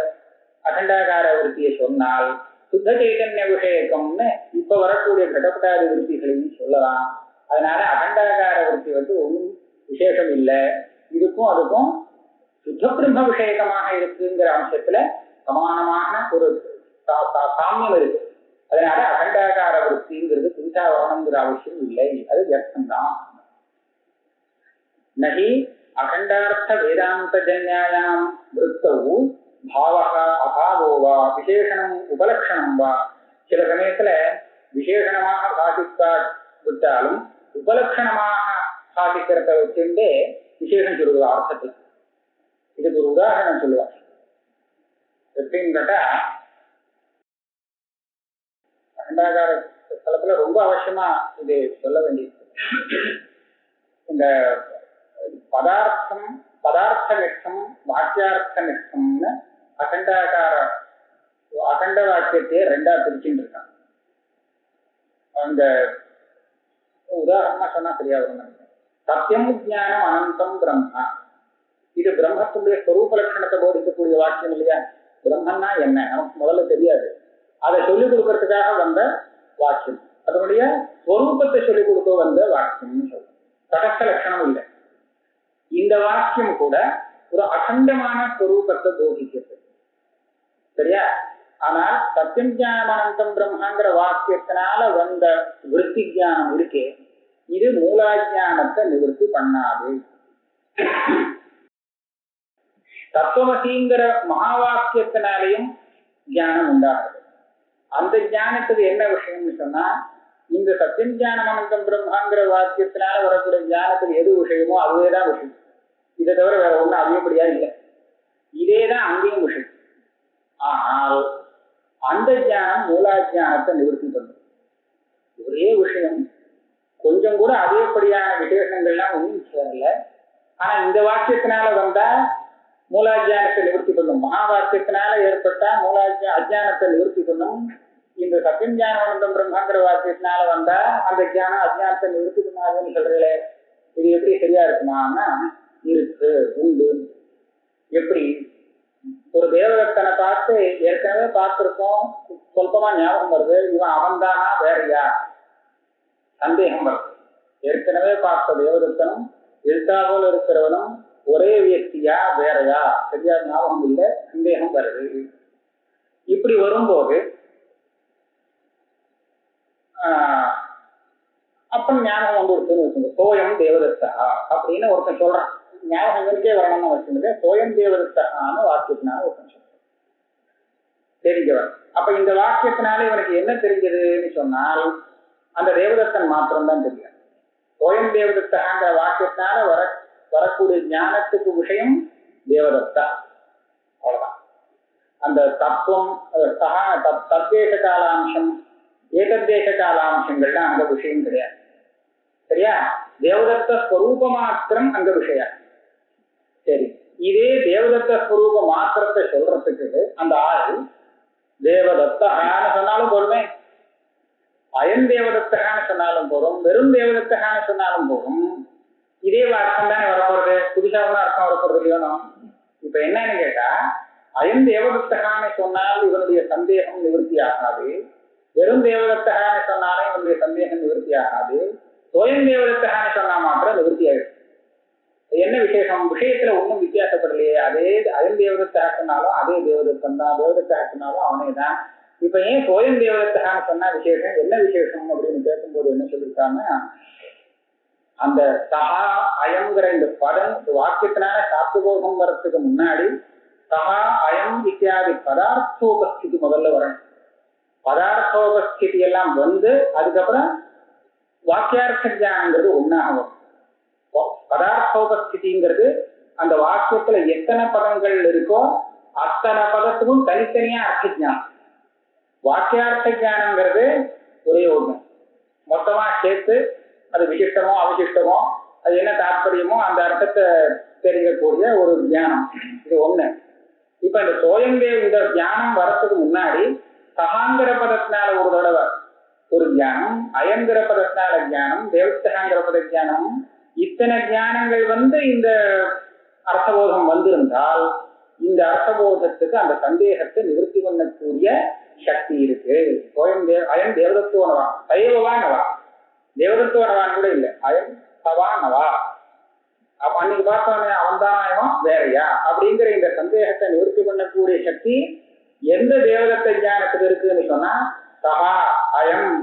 அகண்டாகார விருத்தியை சொன்னால் சுத்த சைதன்ய விஷயக்கம்னு இப்ப வரக்கூடிய கடப்பட்டாதி விருத்திகளையும் சொல்லலாம். அதனால அகண்டாகார விருத்தி ஒன்றும் விசேஷம் இல்லை. இதுக்கும் அதுக்கும் சுத்த பிரம்ம விஷயகமாக இருக்குங்கிற அம்சத்துல சமானமான ஒரு சாமியம் இருக்கு. அதனால அகண்டாகார விருத்திங்கிறது புதுசா வரணுங்கிற அவசியம் இல்லை, அது வியர்த்தம்தான். நகி அகண்டார்த்த வேதாந்த ஜன்யாயாம் விருத்தவு பாவகா அபாவோ வா விசேஷணம் உபலட்சணம் வா. சில சமயத்துல விசேஷணமாக பாதிக்காவிட்டாலும் உபலட்சணமாக பாதிக்கிறத வச்சுட்டு விசேஷம் சொல்லுவா அர்த்தத்துக்கு. இதுக்கு ஒரு உதாரணம் சொல்லுவாங்க. எப்படின்னு கேட்டா அகண்டாகார ஸ்தலத்துல ரொம்ப அவசியமா இது சொல்ல வேண்டியது. இந்த பதார்த்த நிஷ்டம் வாக்கியார்த்த நிஷ்டம்னு அகண்ட வாக்கியத்தையே ரெண்டா பிரிச்சுட்டு இருக்காங்க. அந்த உதாரணமா சொன்னா சரியா வரும் நினைக்கிறேன். சத்தியம் ஞானம் அனந்தம் பிரம்மா, இது பிரம்மத்துடைய ஸ்வரூப லட்சணத்தை போதிக்கக்கூடிய வாக்கியம் இல்லையா? பிரம்மன்னா என்ன நமக்கு முதல்ல தெரியாது, அதை சொல்லிக் கொடுக்கறதுக்காக வந்த வாக்கியம். அதனுடைய ஸ்வரூபத்தை சொல்லிக் கொடுக்க வந்த வாக்கியம்னு சொல்றோம். தடஸ்த லட்சணம் இல்லை. இந்த வாக்கியம் கூட ஒரு அகண்டமான ஸ்வரூபத்தை போதிக்கிறது, சரியா? ஆனால் சத்தியம் ஞானம் அனந்தம் பிரம்மாங்கிற வாக்கியத்தினால வந்த விருத்தி ஞானம் இருக்கே, இது மூலாஜானத்தை நிவர்த்தி பண்ணாது. தத்துவமசிங்கிற மகா வாக்கியத்தினாலையும் ஞானம் உண்டாகுது. அந்த ஞானத்துக்கு என்ன விஷயம்னு சொன்னா, இந்த சத்தியம் ஞானம் அனந்தம் பிரம்மாங்கிற வாக்கியத்தினால வரக்கூடிய ஞானத்துக்கு எது விஷயமோ அதுவேதான் விஷயம். இதை தவிர வேற ஒன்றும் அதிகப்படியா இல்லை. இதேதான் அங்கேயும் விஷயம். ஆனால் அந்த ஞானம் மூலாஜானத்தை நிவர்த்தி பண்ணும். ஒரே விஷயம், கொஞ்சம் கூட அதிகப்படியான விசேஷங்கள்லாம் ஒன்றும் சேரல. ஆனா இந்த வாக்கியத்தினால வந்தா மூலாஜானத்தை நிவர்த்தி பண்ணும், மகா வாக்கியத்தினால ஏற்பட்ட அஜானத்தை நிவர்த்தி பண்ணும். இந்த சத்தியம் ஞானம் பிரம்மாங்கிற வாக்கியத்தினால வந்தா அந்த ஞானம் அஜானத்தை நிவர்த்தி பண்ணாதுன்னு சொல்றீங்களே, இது எப்படி சரியா இருக்குமான்னா இருக்கு, உண்டு. எப்படி? ஒரு தேவதத்தனை பார்த்து ஏற்கனவே பார்த்திருக்கோம், சொல்பமா ஞாபகம் வருது, இவன் அவன் தானா வேறையா சந்தேகம் வருது. ஏற்கனவே பார்த்த தேவதத்தனும் எழுத்தாவோல் இருக்கிறவனும் ஒரே வியக்தியா வேறையா சரியா ஞாபகம் இல்லை, சந்தேகம் வருது. இப்படி வரும்போது அப்ப ஞாபகம் வந்து ஒருத்தர் வச்சுங்க, சோயம் தேவதத்தா அப்படின்னு ஒருத்தன் சொல்றான். ஞாபகம் இருக்கே வரணும்னு வச்சுருங்க, சோயம் தேவதத்தான்னு வாக்கியத்தினால ஒருத்தன் சொல்றான், தெரிஞ்சவன். அப்ப இந்த வாக்கியத்தினால இவனுக்கு என்ன தெரிஞ்சதுன்னு சொன்னால் அந்த தேவதத்தன் மாத்திரம்தான் தெரியும். சோயம் தேவதத்தாங்கிற வாக்கியத்தினால வரக்கூடிய ஞானத்துக்கு விஷயம் தேவதத்தா, அவ்வளவுதான். அந்த தத்துவம் தத்தேச காலாம்சம் ஏகத்தேச காலாம்சங்கள்லாம் அங்க விஷயம் கிடையாது. சரியா? தேவதத்த ஸ்வரூப மாத்திரம் அங்க விஷயம். சரி, இதே தேவதத்த ஸ்வரூப மாத்திரத்தை சொல்றதுக்கு அந்த ஆள் தேவதத்தகான்னு சொன்னாலும் போருமே, அயன் தேவதத்தகான்னு சொன்னாலும் போதும், வெறும் தேவதத்தகான்னு சொன்னாலும் போதும், இதே அர்த்தம் தானே வரப்போறது, புதுசா ஒன்றும் அர்த்தம் வரப்போறது இல்லையோ. இப்ப என்னன்னு கேட்டா, அயன் தேவதத்தகான்னு சொன்னால் இவனுடைய சந்தேகம் நிவர்த்தி ஆகாது, வெறும் தேவதத்தகான்னு சொன்னாலும் இவனுடைய சந்தேகம் நிவர்த்தி ஆகாது, சோயம் தேவதத்தகான்னு சொன்னா மாத்திரம் நிவர்த்தி ஆயிடும். என்ன விசேஷம்? விஷயத்துல ஒன்றும் வித்தியாசப்படலையே, அதே அயன் தேவதத்தகா சொன்னாலும் அதே தேவதத்தன் தான், தேவதத்தகா சொன்னாலும் அவனே தான். இப்ப ஏன் சோயம் தேவதத்தகான்னு சொன்னா விசேஷம், என்ன விசேஷம் அப்படின்னு கேட்கும்போது என்ன சொல்லியிருக்காங்க, அந்த சகா அயம்ங்கிற இந்த பதம் வாக்கியத்தினால சாப்தபோகம் வர்றதுக்கு முன்னாடி சகா அயம் இத்தியாதி பதார்த்தோபஸ்திதி முதல்ல வரணும். பதார்த்தோபஸ்திதி எல்லாம் வந்து அதுக்கப்புறம் வாக்கியார்த்த ஞானங்கிறது ஒன்னாக வரும். பதார்த்தோபஸ்திதிங்கிறது அந்த வாக்கியத்துல எத்தனை பதங்கள் இருக்கோ அத்தனை பதத்துக்கும் தனித்தனியா அர்த்த ஞானம். வாக்கியார்த்த ஞானங்கிறது ஒரே ஒண்ணு, மொத்தமா சேர்த்து அது விசிஷ்டமோ அவிசிஷ்டமோ அது என்ன தாற்பயமோ அந்த அர்த்தத்தை தெரிவிக்கக்கூடிய ஒரு ஞானம், இது ஒண்ணு. இப்ப இந்த சோயந்தேவ் இந்த ஞானம் வரத்துக்கு முன்னாடி சகாங்கிற பதத்தினால ஒரு தடவை ஒரு ஞானம், அயங்கிற பதத்தினால ஞானம், தேவத்தகாங்கிற பத ஞானம், இத்தனை ஞானங்கள் வந்து இந்த அர்த்தபோதம் வந்திருந்தால் இந்த அர்த்தபோதத்துக்கு அந்த சந்தேகத்தை நிவர்த்தி பண்ணக்கூடிய சக்தி இருக்கு. அயன் தேவதத்துவனவா சைவவானவா, தேவதத்துவனவான் கூட இல்லை, அயன் சவானவா. அப்ப அன்னைக்கு பார்த்தவனே அவன் தான் வேறையா அப்படிங்கிற இந்த சந்தேகத்தை நிவர்த்தி பண்ணக்கூடிய சக்தி எந்த தேவதத்த ஞானத்துக்கு இருக்குன்னு சொன்னா சகா அயம்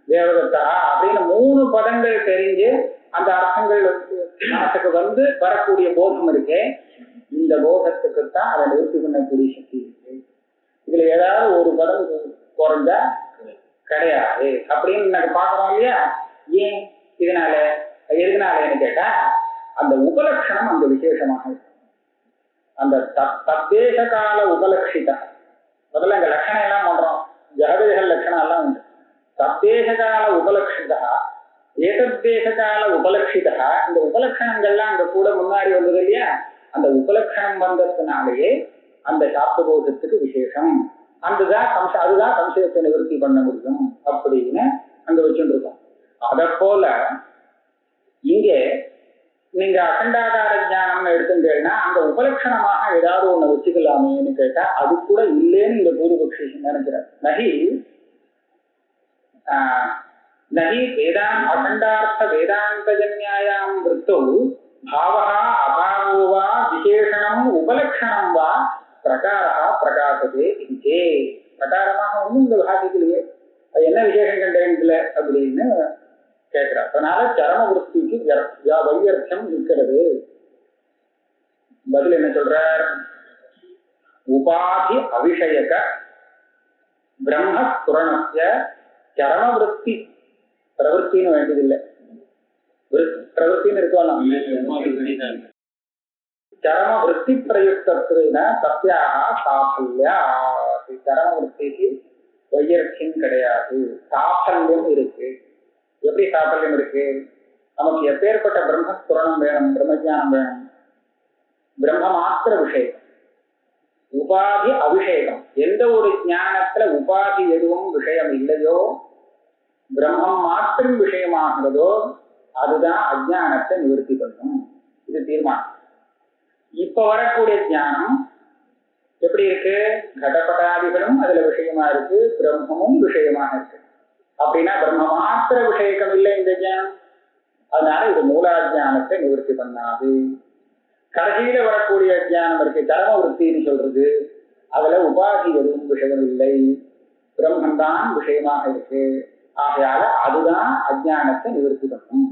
தேவதத்தா அப்படின்னு 3 பதங்கள் தெரிஞ்சு அந்த அர்த்தங்கள் மனசுக்கு வந்து வரக்கூடிய போதம் இருக்கு. இந்த போதத்துக்குத்தான் அதை நிவர்த்தி பண்ணக்கூடிய சக்தி இருக்கு. இதுல ஏதாவது ஒரு பதம் குறைஞ்சா கிடையாது அப்படின்னு நாங்க பாக்குறோம் இல்லையா. ஏன் இதனால எதுனாலன்னு கேட்டா அந்த உபலட்சணம் அங்க விசேஷமாக இருக்கு. அந்த தத்தேச கால உபலட்சித முதல்ல அங்க லட்சணம் எல்லாம் பண்றோம், ஜகதேக லட்சணம் எல்லாம் உண்டு. தத்தேச கால உபலட்சிதா ஏதத்தேச கால உபலட்சிதா, இந்த உபலட்சணங்கள்லாம் அங்க கூட முன்னாடி வந்தது இல்லையா. அந்த உபலட்சணம் வந்ததுனாலேயே அந்த சாப்தபோதத்துக்கு விசேஷம், அதுதான் சம்சயத்தை நிவர்த்தி பண்ண முடியும் அப்படின்னு அங்க வச்சுட்டு இருக்கோம். அத போல இங்கே நீங்க அகண்டாகார ஞானம் எடுத்துட்டேன்னா அங்க உபலட்சணமாக ஏதாவது ஒண்ணு வச்சுக்கலாமேன்னு கேட்டா அது கூட இல்லேன்னு இந்த பூர்வபக்ஷி நினைக்கிறார். நகி அகண்டார்த்த வேதாந்தஜன்யாயாம் விருத்தோ பாவஹா அபாவோ வா விசேஷணம் உபலட்சணம் வா பிரகாரா பிரகாசதே இங்கே. பிரகாரமாக ஒன்றும் இந்த பாகத்திலேயே என்ன விசேஷம் கண்டேன்ல அப்படின்னு கேட்கிறார். அதனால சரம விருத்திக்கு வையர்த்தம் இருக்கிறது. பதில் என்ன சொல்றார்? உபாதி அவிஷயக பிரம்ம புரணஸ்ய சரம விருத்தி, பிரவருத்தின்னு வேண்டியதில்லை, பிரவருத்தின்னு இருக்கலாம். சரம விருத்தி பிரயுக்தத்துவ சத்யாக சாஃபல்யா, சரம விருத்திக்கு வையர்த்தியம் கிடையாது, சாஃபல்யம் இருக்கு. எப்படி சாஃபல்யம் இருக்கு? நமக்கு எப்பேற்பட்ட பிரம்மஸ்புரணம் வேணும், பிரம்மஜானம் வேணும்? பிரம்ம மாத்திர விஷயம், உபாதி அபிஷேகம். எந்த ஒரு ஞானத்துல உபாதி எதுவும் விஷயம் இல்லையோ, பிரம்மம் மாத்திரம் விஷயமாகிறதோ, அதுதான் அஜானத்தை நிவர்த்தி பண்ணும். இது தீர்மானம். இப்ப வரக்கூடிய ஞானம் எப்படி இருக்கு? கடப்படாதிகளும் அதுல விஷயமா இருக்கு, பிரம்மமும் விஷயமாக இருக்கு. அப்படின்னா பிரம்ம மாத்திர விஷயக்கம் இல்லை இந்த ஞானம். அதனால இது மூலாஜானத்தை நிவர்த்தி பண்ணாது. கடைசியில வரக்கூடிய ஞானம் இருக்கு, கர்ம விருத்தின்னு சொல்றது. அதுல உபாதி எதுவும் விஷயம் இல்லை, பிரம்மந்தான் விஷயமாக இருக்கு. ஆகையால அதுதான் அஜானத்தை நிவர்த்தி பண்ணும்.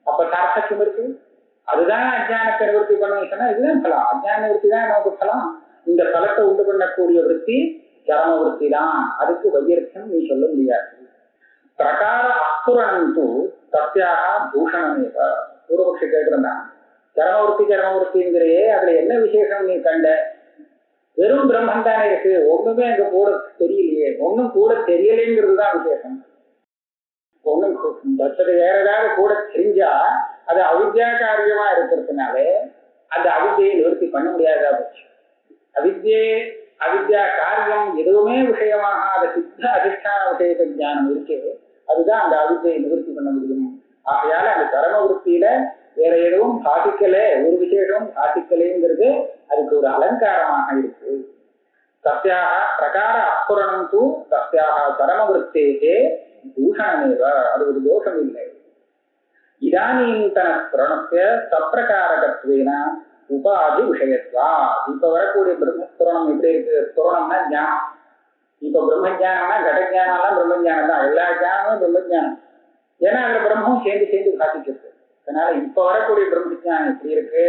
அப்ப சார்த்தக்கியம் இருக்கு, அதுதான் அஜானத்தை நிவர்த்தி பண்ணணும் சொன்னா இதுதான் பலம். அஜான நிவர்த்தி தான் நமக்கு பலம். இந்த பலத்தை உண்டு பண்ணக்கூடிய விருத்தி கர்ம விருத்தி தான். அதுக்கு வையர்த்தம் நீ சொல்ல முடியாது. பிரகார அஸ்புரணம் தூ சத்தியாக பூஷணமேவ. பூர்வபக்ஷி கேட்டிருந்தான், கர்மவருத்திங்கிறே அதுல என்ன விசேஷம் நீ கண்ட? வெறும் பிரம்மன் தானே இருக்கு, ஒண்ணுமே அங்க கூட தெரியலையே. ஒன்னும் கூட தெரியலைங்கிறது தான் விசேஷம். ஒண்ணும் வேற ஏதாவது கூட தெரிஞ்சா அது அவித்யா காரியமா இருக்கிறதுனால அந்த அவித்யை நிவர்த்தி பண்ண முடியாதா போச்சு. அவித்யா காரியம் எதுவுமே விஷயமாக அந்த சித்த அதிஷ்டான விஷயத்த ஞானம் இருக்கு, அதுதான் அந்த அவித்யை நிவர்த்தி பண்ண முடியும். ஆகையால அந்த கர்ம விருத்தியில வேற எதுவும் பாதிக்கல, ஒரு விசேஷம் பாதிக்கலைங்கிறது அதுக்கு ஒரு அலங்காரமாக இருக்கு. சத்தியாக பிரகார அஸ்புரணம் தூ சத்தியாக கர்ம விருத்தேகே தூஷணமேவ. அது ஒரு தோஷம் இல்லை. இதானீந்தன ஸ்புரணத்திய சப்பிரகாரகத்வேன உபாதி விஷயத்வா. இப்ப வரக்கூடிய பிரம்மஸ்புரணம் எப்படி இருக்கு? ஸ்புரணம்னா ஞானம். இப்ப பிரம்மஜானம்னா கடஜானம்லாம் பிரம்மஜானம் தான், எல்லா ஜானமும் பிரம்மஜானம். ஏன்னா அந்த பிரம்மம் சேர்ந்து காட்டிச்சிருக்கு. அதனால இப்ப வரக்கூடிய பிரம்மஜானம் எப்படி இருக்கு?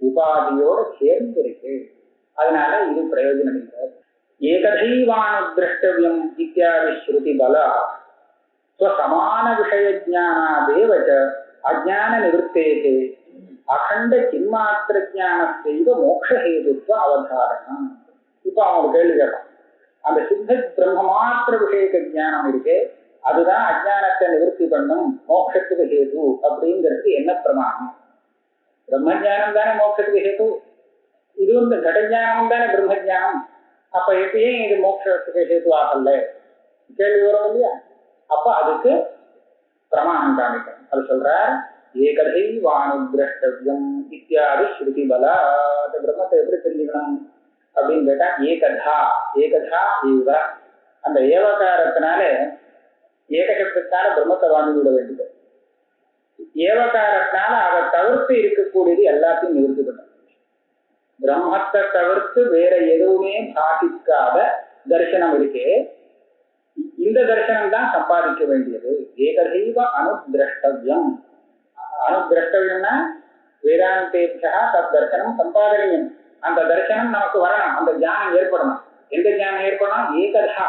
உபாதியோட சேர்ந்து இருக்கு. அதனால இது பிரயோஜனம் இல்லை. ஏகதைவானு திரஷ்டவியம் இத்தியாதி ஸ்ருதி பல சமான விஷய ஜானாதேவ அஜான நிவர்த்தேகே அகண்ட சின்மாத்திர ஜானத்தைவ மோக்ஷஹேதுத்வ அவதாரணம். இப்ப அவங்க கேள்வி கேட்பான், அந்த சித்த பிரம்ம மாத்திர விஷயக்க ஜானம் இருக்கு, அதுதான் அஜானத்தை நிவர்த்தி பண்ணும், மோட்சத்துக்கு ஹேது அப்படிங்கிறது என்ன பிரமாணம்? பிரம்மஜானம் தானே மோட்சத்துக்கு ஹேது, இது வந்து கடஜானம் தானே பிரம்மஜானம். அப்ப எப்பயும் இது மோட்சத்துக்கு ஹேது ஆகல கேள்வி வரும் இல்லையா? அப்ப அதுக்கு பிரமாணம் காமிக்கணும். அது சொல்றார், ஏகதைவானு திரஷ்டவியம் இத்தியாதி ஸ்ருதி பல. அந்த பிரம்மத்தை எப்படி தெரிஞ்சுக்கணும் அப்படின்னு கேட்டா, ஏகதா இவ. அந்த ஏவகாரத்தினால ஏகசப்தத்தினால பிரம்மத்தை வாங்கி விட வேண்டியது, ஏவகாரத்தினால அதை தவிர்த்து இருக்கக்கூடியது எல்லாத்தையும் நிவர்த்தி பண்ணும். பிரம்மத்தை தவிர்த்து வேற எதுவுமே பாதிக்காத தரிசனம் இருக்கே, இந்த தரிசனம் தான் சம்பாதிக்க வேண்டியது. ஏகதைவ அனுதிரஷ்டவியம். அனுதிரஷ்டவியம்னா வேதாந்தேபியா தத் தரிசனம் சம்பாதனியம். அந்த தரிசனம் நமக்கு வரணும், அந்த தியானம் ஏற்படணும். எந்த தியானம் ஏற்படணும்? ஏகதா.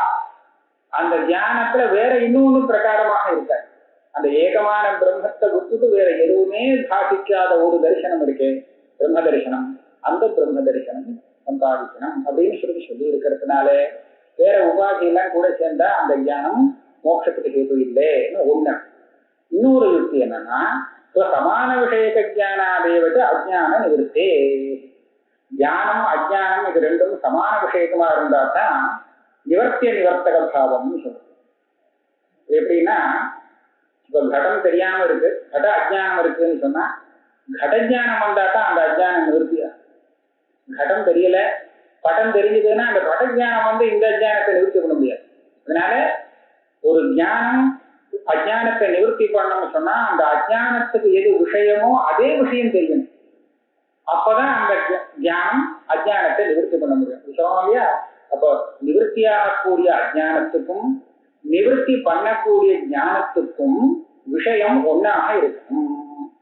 அந்த தியானத்துல வேற இன்னொன்னு பிரகாரமாக இருக்காது. அந்த ஏகமான பிரம்மத்தை விட்டுட்டு வேற எதுவுமே பாதிக்காத ஒரு தரிசனம் இருக்கு, பிரம்ம தரிசனம். அந்த பிரம்ம தரிசனம் சம்பாதிக்கணும் அப்படின்னு சொல்லி இருக்கிறதுனால வேற உபாதி எல்லாம் கூட சேர்ந்தா அந்த ஞானம் மோட்சத்துக்கு ஹேது இல்லைன்னு ஒண்ணு. இன்னொரு யுக்தி என்னன்னா, சமான விஷயக்க ஜானாதேவச்சு அஜ்ஞான நிவர்த்தே. ஞானம் அஜ்ஞானம் இது ரெண்டும் சமான விஷயமா இருந்தா தான் நிவர்த்திய நிவர்த்தக பாவம்னு சொல்றது. எப்படின்னா, இப்ப கடம் தெரியாம இருக்கு, கட அஜ்ஞானம் இருக்குன்னு சொன்னா கடஜானம் வந்தா தான் அந்த அஜ்ஞானம் நிவர்த்தியா. கடம் தெரியல, படம் தெரிஞ்சதுன்னா அந்த படஜானம் வந்து இந்த அஜ்ஞானத்தை நிவர்த்தி பண்ண முடியாது. அதனால ஒரு ஞானம் அஜ்ஞானத்தை நிவர்த்தி பண்ணணும்னு சொன்னா அந்த அஜ்ஞானத்துக்கு எது விஷயமோ அதே விஷயம் தெரியணும். அப்பதான் அந்த ஞானம் அஜ்ஞானத்தை நிவர்த்தி பண்ண முடியும். சொல்லுவோம் இல்லையா? அப்போ நிவர்த்தியாகக்கூடிய அஜ்ஞானத்துக்கும் நிவர்த்தி பண்ணக்கூடிய ஞானத்துக்கும் விஷயம் ஒன்னாக இருக்கும்.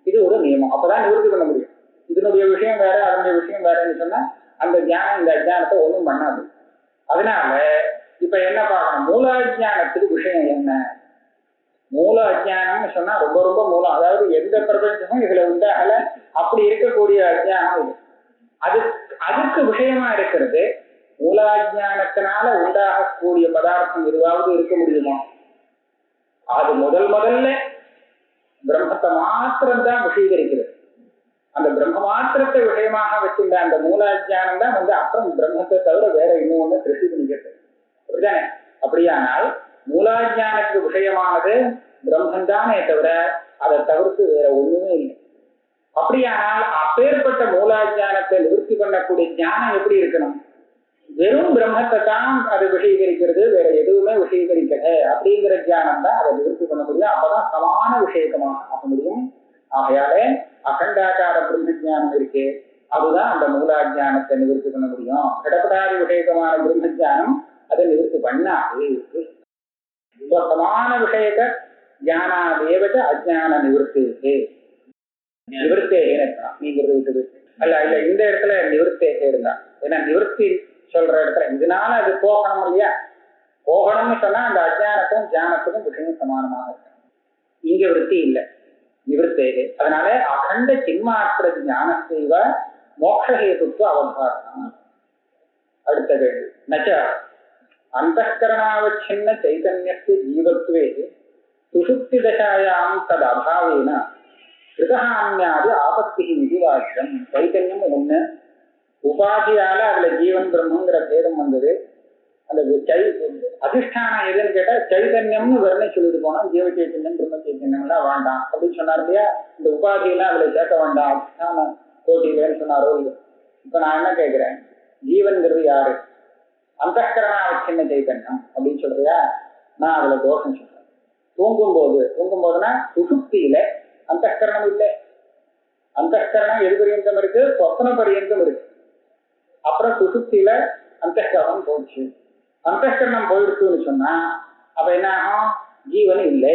இது ஒரு நியமம். அப்பதான் நிவர்த்தி பண்ண முடியும். இதனுடைய விஷயம் வேற, அதனுடைய விஷயம் வேறன்னு சொன்னா அந்த ஞானம் இந்த அஜ்ஞானத்தை ஒன்றும் பண்ணாது. அதனால இப்ப என்ன பார்க்கணும்? மூலாஜானத்துக்கு விஷயம் என்ன? மூல அஜ்ஞானம்னு சொன்னா ரொம்ப ரொம்ப மூலம், அதாவது எந்த பிரபஞ்சமும் இதுல உண்டாகல அப்படி இருக்கக்கூடிய அஜ்ஞானம் இது. அதுக்கு விஷயமா இருக்கிறது. மூலாஜானத்தினால உண்டாகக்கூடிய பதார்த்தம் எதுவாவது இருக்க முடியுமா? அது முதல்ல பிரம்மத்தை மாத்திரம்தான் விஷயீகரிக்கிறது. அந்த பிரம்ம மாத்திரத்தை விஷயமாக வச்சிருந்த அந்த மூலாஜானம் தான் அப்புறம் பிரம்மத்தை தவிர வேற இன்னும் ஒண்ணு திருஷ்டி பண்ணிக்கிறது. அப்படிதானே? அப்படியானால் மூலாஜானத்துக்கு விஷயமானது பிரம்மன் தானே தவிர அதை தவிர்த்து வேற ஒண்ணுமே இல்லை. அப்படியானால் அப்பேற்பட்ட மூலாஜானத்தை நிவர்த்தி பண்ணக்கூடிய ஞானம் எப்படி இருக்கணும்? வெறும் பிரம்மத்தை தான் அது விஷயீகரிக்கிறது, வேற எதுவுமே விஷயீகரிக்கல அப்படிங்கிற ஞானம் தான் அதை நிவர்த்தி பண்ண முடியும். அப்பதான் சமான விஷயக்கமாக ஆக முடியும். ஆகையாலே அகண்டாகார பிரம்ம ஜானம் இருக்கு, அதுதான் அந்த மூலாஜானத்தை நிவர்த்தி பண்ண முடியும். கடப்படாதி விஷயக்கமான பிரம்ம ஜானம் அதை நிவர்த்தி பண்ணாது. சமான விஷயக்க ஜானாதேவத அஜான நிவர்த்தி நிவர்த்தேகன்னு இருக்கலாம். நீங்கிறது விட்டுது அல்ல இல்ல, இந்த இடத்துல நிவர்த்தேக இருந்தா, ஏன்னா நிவர்த்தி சொல்ற இடத்துல இதனால அது போகணும் இல்லையா? போகணும்னு சொன்னா அந்த அஜானத்துக்கும் ஜானத்துக்கும் விஷயம் சமானமாக இருக்கு. இங்க விருத்தி இல்லை, நிவர்த்தேகே. அதனால அகண்ட சின்மாத்திர ஞான செய்வ மோக்ஷஹேதுத்துவ அவதாரணம். அடுத்த கேள்வி, நச்ச அந்தఃகரணாவச்சின்ன சைதன்யஸ்ய ஜீவத்வே சுஷுப்தி தசாயாம் தது அபாவேன கிருதஹான்யாதி ஆபத்தி இது வாக்கியம். சைதன்யம் ஒண்ணு, உபாதியால அதுல ஜீவன் பிரம்மங்கிற பேதம் வந்தது. அந்த அதிஷ்டானம் எதுன்னு கேட்டா சைதன்யம்னு வெறுமை சொல்லிட்டு போனா ஜீவ சைத்தன்யம் பிரம்ம சைத்தன்யம் எல்லாம் வேண்டாம் அப்படின்னு சொன்னார் இல்லையா? இந்த உபாதியெல்லாம் அதுல சேர்க்க வேண்டாம், அதிஷ்டான கோட்டிலேன்னு சொன்னாரோ இல்லை? இப்ப நான் என்ன கேட்கிறேன், ஜீவன்கிறது யாரு? அந்தఃகரணாவச்சின்ன சைதன்யம் அப்படின்னு சொல்றியா? நான் அதுல தோஷம் சொல்றேன். தூங்கும்போதுன்னா சுசுப்தியில அந்தःகரணம் இல்லை. அந்தःகரணம் எது பரியந்தம் இருக்கு? சொப்ன பரியந்தம் இருக்கு. அப்புறம் சுசுப்தியில அந்தःகரணம் போச்சு. அந்தःகரணம் போயிடுச்சுன்னு சொன்னா அப்ப என்ன ஆகும்? ஜீவன் இல்லை.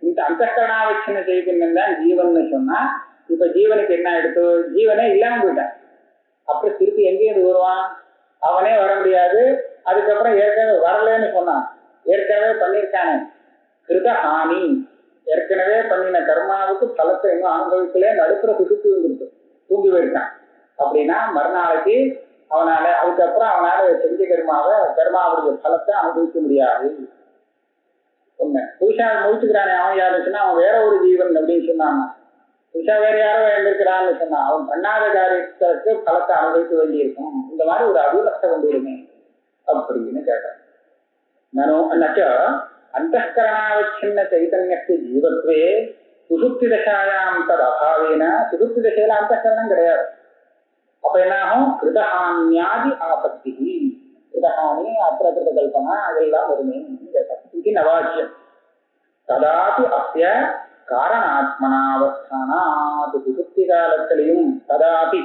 இந்த அந்தःகரணாவச்சின்ன சைதன்யம் தான் ஜீவன் சொன்னா இப்ப ஜீவனுக்கு என்ன ஆயிடுத்து? ஜீவனே இல்லாம போயிட்டான். அப்புறம் திருப்பி எங்கேயிருந்து வருவான்? அவனே வர முடியாது. அதுக்கப்புறம் ஏற்கனவே வரலன்னு சொன்னான், ஏற்கனவே பண்ணியிருக்கானே கிருதஹானி, ஏற்கனவே பண்ணின கர்மாவுக்கு பலத்தை இன்னும் அனுபவிக்கல, நடுப்புற சுசுப்தி வந்துருக்கு, தூங்கி போயிருக்கான். அப்படின்னா மறுநாளைக்கு அவனால அதுக்கப்புறம் அவனால செஞ்ச கர்மாவுடைய பலத்தை அனுபவிக்க முடியாது. ஒண்ணு புதுசா முடிச்சுக்கிறானே அவன் யாருச்சுன்னா அவன் வேற ஒரு ஜீவன் அப்படின்னு சொன்னான். புதுசா வேற யாரோ எழுந்திருக்கிறான்னு சொன்னான், அவன் பண்ணாத காரியத்துக்கு பலத்தை அனுபவிக்க வேண்டியிருக்கும். இந்த மாதிரி ஒரு அபிலஷ்டம் வந்துடுமே அப்படின்னு கேட்டான். நச்ச அந்தःகரணாவச்சின்ன சைதன்யஸ்ய ஜீவத்வே சுசுப்தி தசாயாம் தது அபாவேன, சுசுப்தி தசையில அந்தःகரணம் கிடையாது. அப்ப என்ன ஆகும்? கிருதஹான்யாதி ஆபத்தி, கிருதஹானி அப்பிரகிருத கல்பனா அதெல்லாம் வருமே கேட்டான். இது நவாச்சியம். ததாபி அஸ்ய காரணாத்மனாவஸ்தானாத், சுசுப்தி காலத்திலையும் ததாபி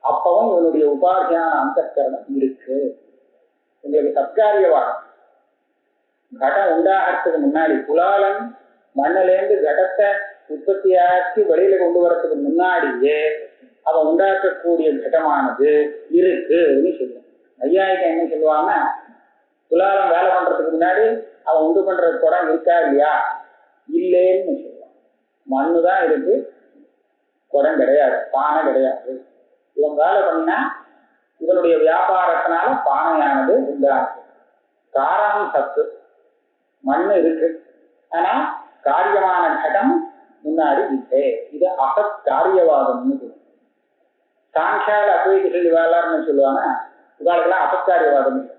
அப்பவும் இவனுடைய உபாதியான அந்தःகரணம் இருக்கு. உங்களுக்கு சத்காரியவாதம், கடம் உண்டாகிறதுக்கு முன்னாடி குலாலன் மண்ணிலேருந்து கடத்தை உற்பத்தியாக்கி வெளியில கொண்டு வரதுக்கு முன்னாடியே அவன் உண்டாக்கக்கூடிய கடமானது இருக்குன்னு சொல்லுவான். ஐயாயிரம் என்ன சொல்லுவாங்கன்னா, குலாலம் வேலை பண்றதுக்கு முன்னாடி அவன் உண்டு பண்ற குடம் இருக்கா இல்லையா? இல்லேன்னு சொல்லுவான். மண்ணுதான் இருக்கு, குடம் கிடையாது, பானை கிடையாது. இவன் வேலை பண்ணினா இவனுடைய வியாபாரத்தினால பானையானது உண்டாகுது. காரணம் சத்து, மண்ணு இருக்கு, ஆனா காரியமான கடம் முன்னாடி இல்லை. இது அசத் காரியவாதம்னு சொல்லுவாங்க. சாங்கால அத்வைத சொல்லி வேளாண்னு சொல்லுவாங்க. இவாளுக்கெல்லாம் அசத்காரியவாதம் இல்லை.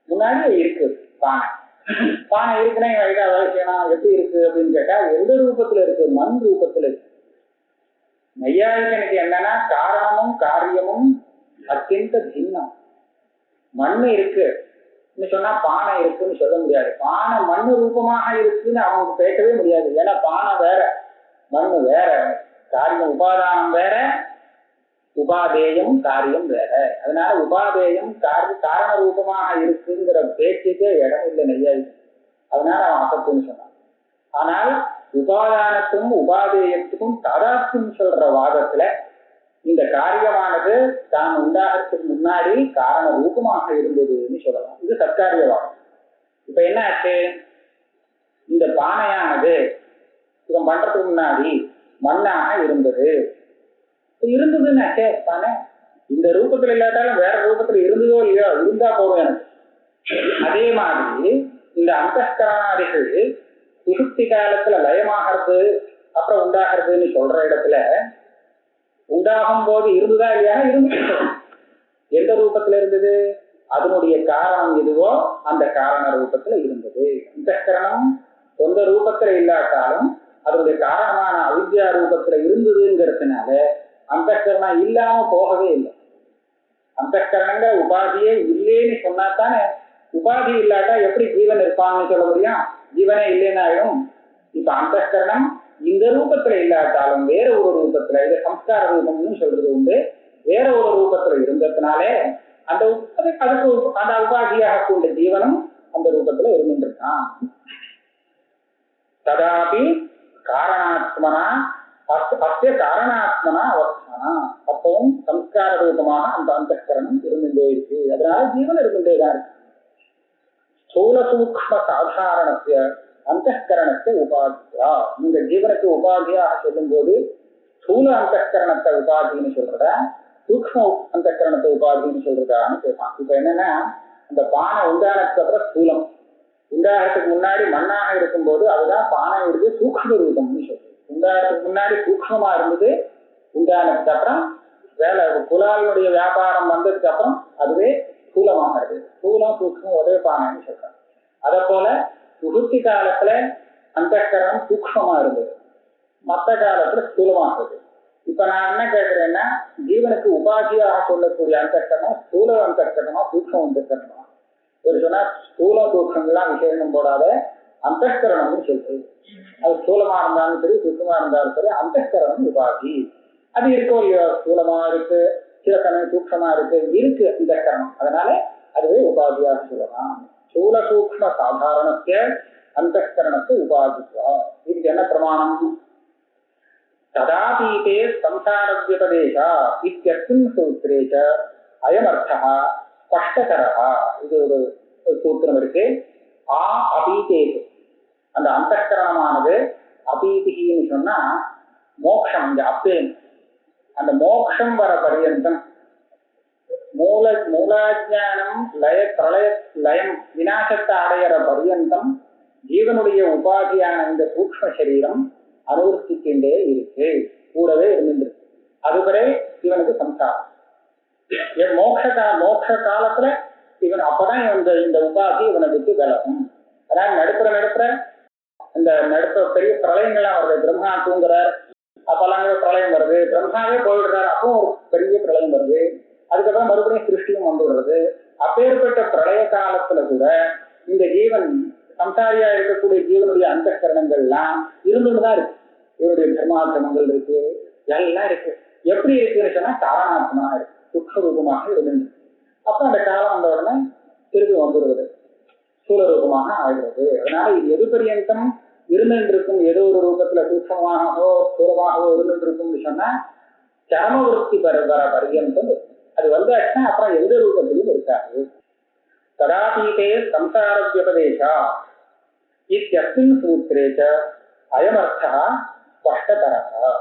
முன்னாடி இருக்கு பானை. பானை இருக்குன்னா செய்யணும். எப்படி இருக்கு அப்படின்னு கேட்டா எந்த ரூபத்துல இருக்கு? மண் ரூபத்துல இருக்கு. நையாயிகனுக்கு என்னன்னா காரணமும் காரியமும் அத்தியந்த பின்னம். மண்ணு இருக்கு சொன்னா பானை இருக்குன்னு சொல்ல முடியாது. பானை மண்ணு ரூபமாக இருக்குன்னு அவங்க பேசவே முடியாது. ஏன்னா பானை வேற, மண்ணு வேற, காரியம் உபாதானம் வேற, உபாதேயம் காரியம் வேற. அதனால உபாதேயம் காரண ரூபமாக இருக்குங்கிற பேச்சுக்கே இடம் இல்லை நையாயிகம். அதனால அவன் அசத்துன்னு சொன்னான். ஆனால் உபாதானத்துக்கும் உபாதேயத்துக்கும் ததார்த்தம் சொல்ற வாதத்துல இந்த காரியமானது தான் உண்டாகிறதுக்கு முன்னாடி காரண ரூபமாக இருந்ததுன்னு சொல்லலாம். இது சத்காரியவாதம். இப்ப என்ன ஆச்சு? இந்த பானையானது இவன் பண்றதுக்கு முன்னாடி மண்ணாக இருந்ததுன்னாச்சே. பானை இந்த ரூபத்துல இல்லாட்டாலும் வேற ரூபத்துல இருந்ததோ இல்லையோ, இருந்தா போதும் எனக்கு. அதே மாதிரி இந்த அந்தःகரணாதிகள் சுசுப்தி காலத்துல லயமாகிறது அப்புறம் உண்டாகிறதுன்னு சொல்ற இடத்துல உண்டாகும் போது இருந்ததா இல்லையா? இருந்து. எந்த ரூபத்துல இருந்தது? அதனுடைய காரணம் எதுவோ அந்த காரண ரூபத்துல இருந்தது. அந்தக்கரணம் சொந்த ரூபத்துல இல்லாட்டாலும் அதனுடைய காரணமான அவித்யா ரூபத்துல இருந்ததுங்கிறதுனால அந்தக்கரணம் இல்லாம போகவே இல்லை. அந்தக்கரணங்க உபாதியே இல்லைன்னு சொன்னாத்தானே, உபாதி இல்லாட்டா எப்படி ஜீவன் இருப்பான்னு சொல்ல முடியும்? ஜீவனே இல்லைன்னு ஆயிடும். இப்ப அந்தக்கரணம் இந்த ரூபத்துல இல்லாட்டாலும் வேற ஒரு ரூபத்துல, இதை சம்ஸ்கார ரூபம்னு சொல்றது உண்டு, வேற ஒரு ரூபத்துல இருந்ததுனாலே அந்த அதுக்கு அந்த உபாதியாக கொண்ட ஜீவனும் அந்த ரூபத்துல இருந்துருக்கான். ததாபி காரணாத்மனா அத்திய காரணாத்மனா அவஸ்தானா, அப்பவும் சம்ஸ்கார ரூபமாக அந்த அந்தக்கரணம் இருந்துட்டே இருக்கு. அதனால ஜீவன் இருந்துட்டேதான் இருக்கு. ஸ்தூல சூக்ஷ்ம சாதாரணத்திய அந்தக்கரணத்தை உபாதியா, நீங்க ஜீவனுக்கு உபாதியாக சொல்லும் போது ஸ்தூல அந்தக்கரணத்தை உபாதின்னு சொல்றதா சூக்ஷ்ம அந்தக்கரணத்தை உபாதின்னு சொல்றதான்னு கேட்பான். இப்ப என்னன்னா, அந்த பானை உண்டானதுக்கு அப்புறம் ஸ்தூலம், உண்டாகிறதுக்கு முன்னாடி மண்ணாக இருக்கும்போது அதுதான் பானை இருக்கு சூக்ஷ்ம ரூபம்னு சொல்றது. உண்டாகிறதுக்கு முன்னாடி சூக்ஷ்மமா இருந்தது, உண்டானதுக்கு அப்புறம் வேலை குலாலுடைய வியாபாரம் வந்ததுக்கு அப்புறம் அதுவே ஸ்தூலமாகிறது. ஸ்தூலம் சூக்ஷ்மம் ஒரே பானைன்னு சொல்றாங்க. அதே போல சுகுத்தி காலத்துல அந்தக்கரணம் சூக்ஷ்மமா இருந்தது, மற்ற காலத்துல ஸ்தூலமாகுது. இப்ப நான் என்ன கேட்கிறேன்னா, ஜீவனுக்கு உபாதியாக சொல்லக்கூடிய அந்தக்கரணம் ஸ்தூல அந்தக்கரணமா சூக்ஷ்ம அந்தக்கரணமா? ஒரு சொன்னா ஸ்தூலம் சூக்ஷ்மங்கள்லாம் விசேஷம் போடாத அந்தக்கரணம்னு சொல்றது. அது ஸ்தூலமா இருந்தாலும் சரி சூக்ஷ்மமா இருந்தாலும் சரி அந்தக்கரணம் உபாதி. அது இருக்கோ இல்லையோ, ஸ்தூலமா இருக்கு, சில சமயம் சூக்ஷ்மமா இருக்கு அந்தக்கரணம். அதனால அதுவே உபாதியாக சொல்லலாம். ஸ்தூல சூக்ஷ்ம சாதாரணத்திய அந்தக்கரணத்தை உபாதிப்பா. இதுக்கு என்ன பிரமாணம்? ததாபீதே சம்சார வியபதேசா இத்யஸ்மின் சூத்ரே ச அயமர்த்தः ஸ்பஷ்டதரः. இது ஒரு சூத்திரம் இருக்கு. ஆ அபீதே, அந்த அந்தக்கரணமானது அபீதின்னு சொன்னா மோட்சம், இந்த அப்பேன் அந்த மோட்சம் வர பரியந்தம், மூலாஜானம் லய பிரளய லயம் விநாசத்தை அடையிற பரியந்தம் ஜீவனுடைய உபாதியான இந்த சூக்ஷ்ம சரீரம் அனுவர்த்திக்கின்றே இருக்கு, கூடவே இருந்துருக்கு. அதுவரை இவனுக்கு சம்சாரம். மோட்ச காலத்துல இவன் அப்பதான் இந்த உபாதி இவனை விட்டு விலகும். அதாவது நடுப்புற இந்த பெரிய பிரளயங்கள்லாம் வருது. பிரம்மா தூங்குறார், அப்பெல்லாம் பிரளயம் வருது. பிரம்மாவே போயிடுறாரு, அப்பவும் ஒரு பெரிய பிரளயம் வருது. அதுக்கப்புறம் மறுபடியும் சிருஷ்டியும் வந்துடுறது. அப்பேற்பட்ட பிரளய காலத்துல கூட இந்த ஜீவன் சம்சாரியா இருக்கக்கூடிய ஜீவனுடைய அந்தக்கரணங்கள்லாம் இருந்துதான் இருக்கு. இவருடைய தர்மாசிரமங்கள் இருக்கு, எல்லாம் இருக்கு. எப்படி இருக்குன்னு சொன்னா காரணாத்மா இருக்கு, சுக்ஷரூபமாக இருந்துருக்கு. அப்ப அந்த காலம் வந்த உடனே திருப்பி வந்துடுறது, ஸ்தூலரூபமாக ஆகிறது. அதனால இது எது பரியந்தம் இருந்துருக்கும், ஏதோ ஒரு ரூபத்துல சூக்ஷமாகவோ ஸ்தூலமாகவோ இருந்துருக்கும்னு சொன்னா சரமவருத்தி வர பரியந்தம் அது வந்தாச்சுன்னா அப்புறம் எந்த ரூபத்திலும் இருக்காது. ததாபீதே சம்சார வியபதேசா இத்யஸ்மின் சூத்ரே ச அயமர்த்தः ஸ்பஷ்டதரः.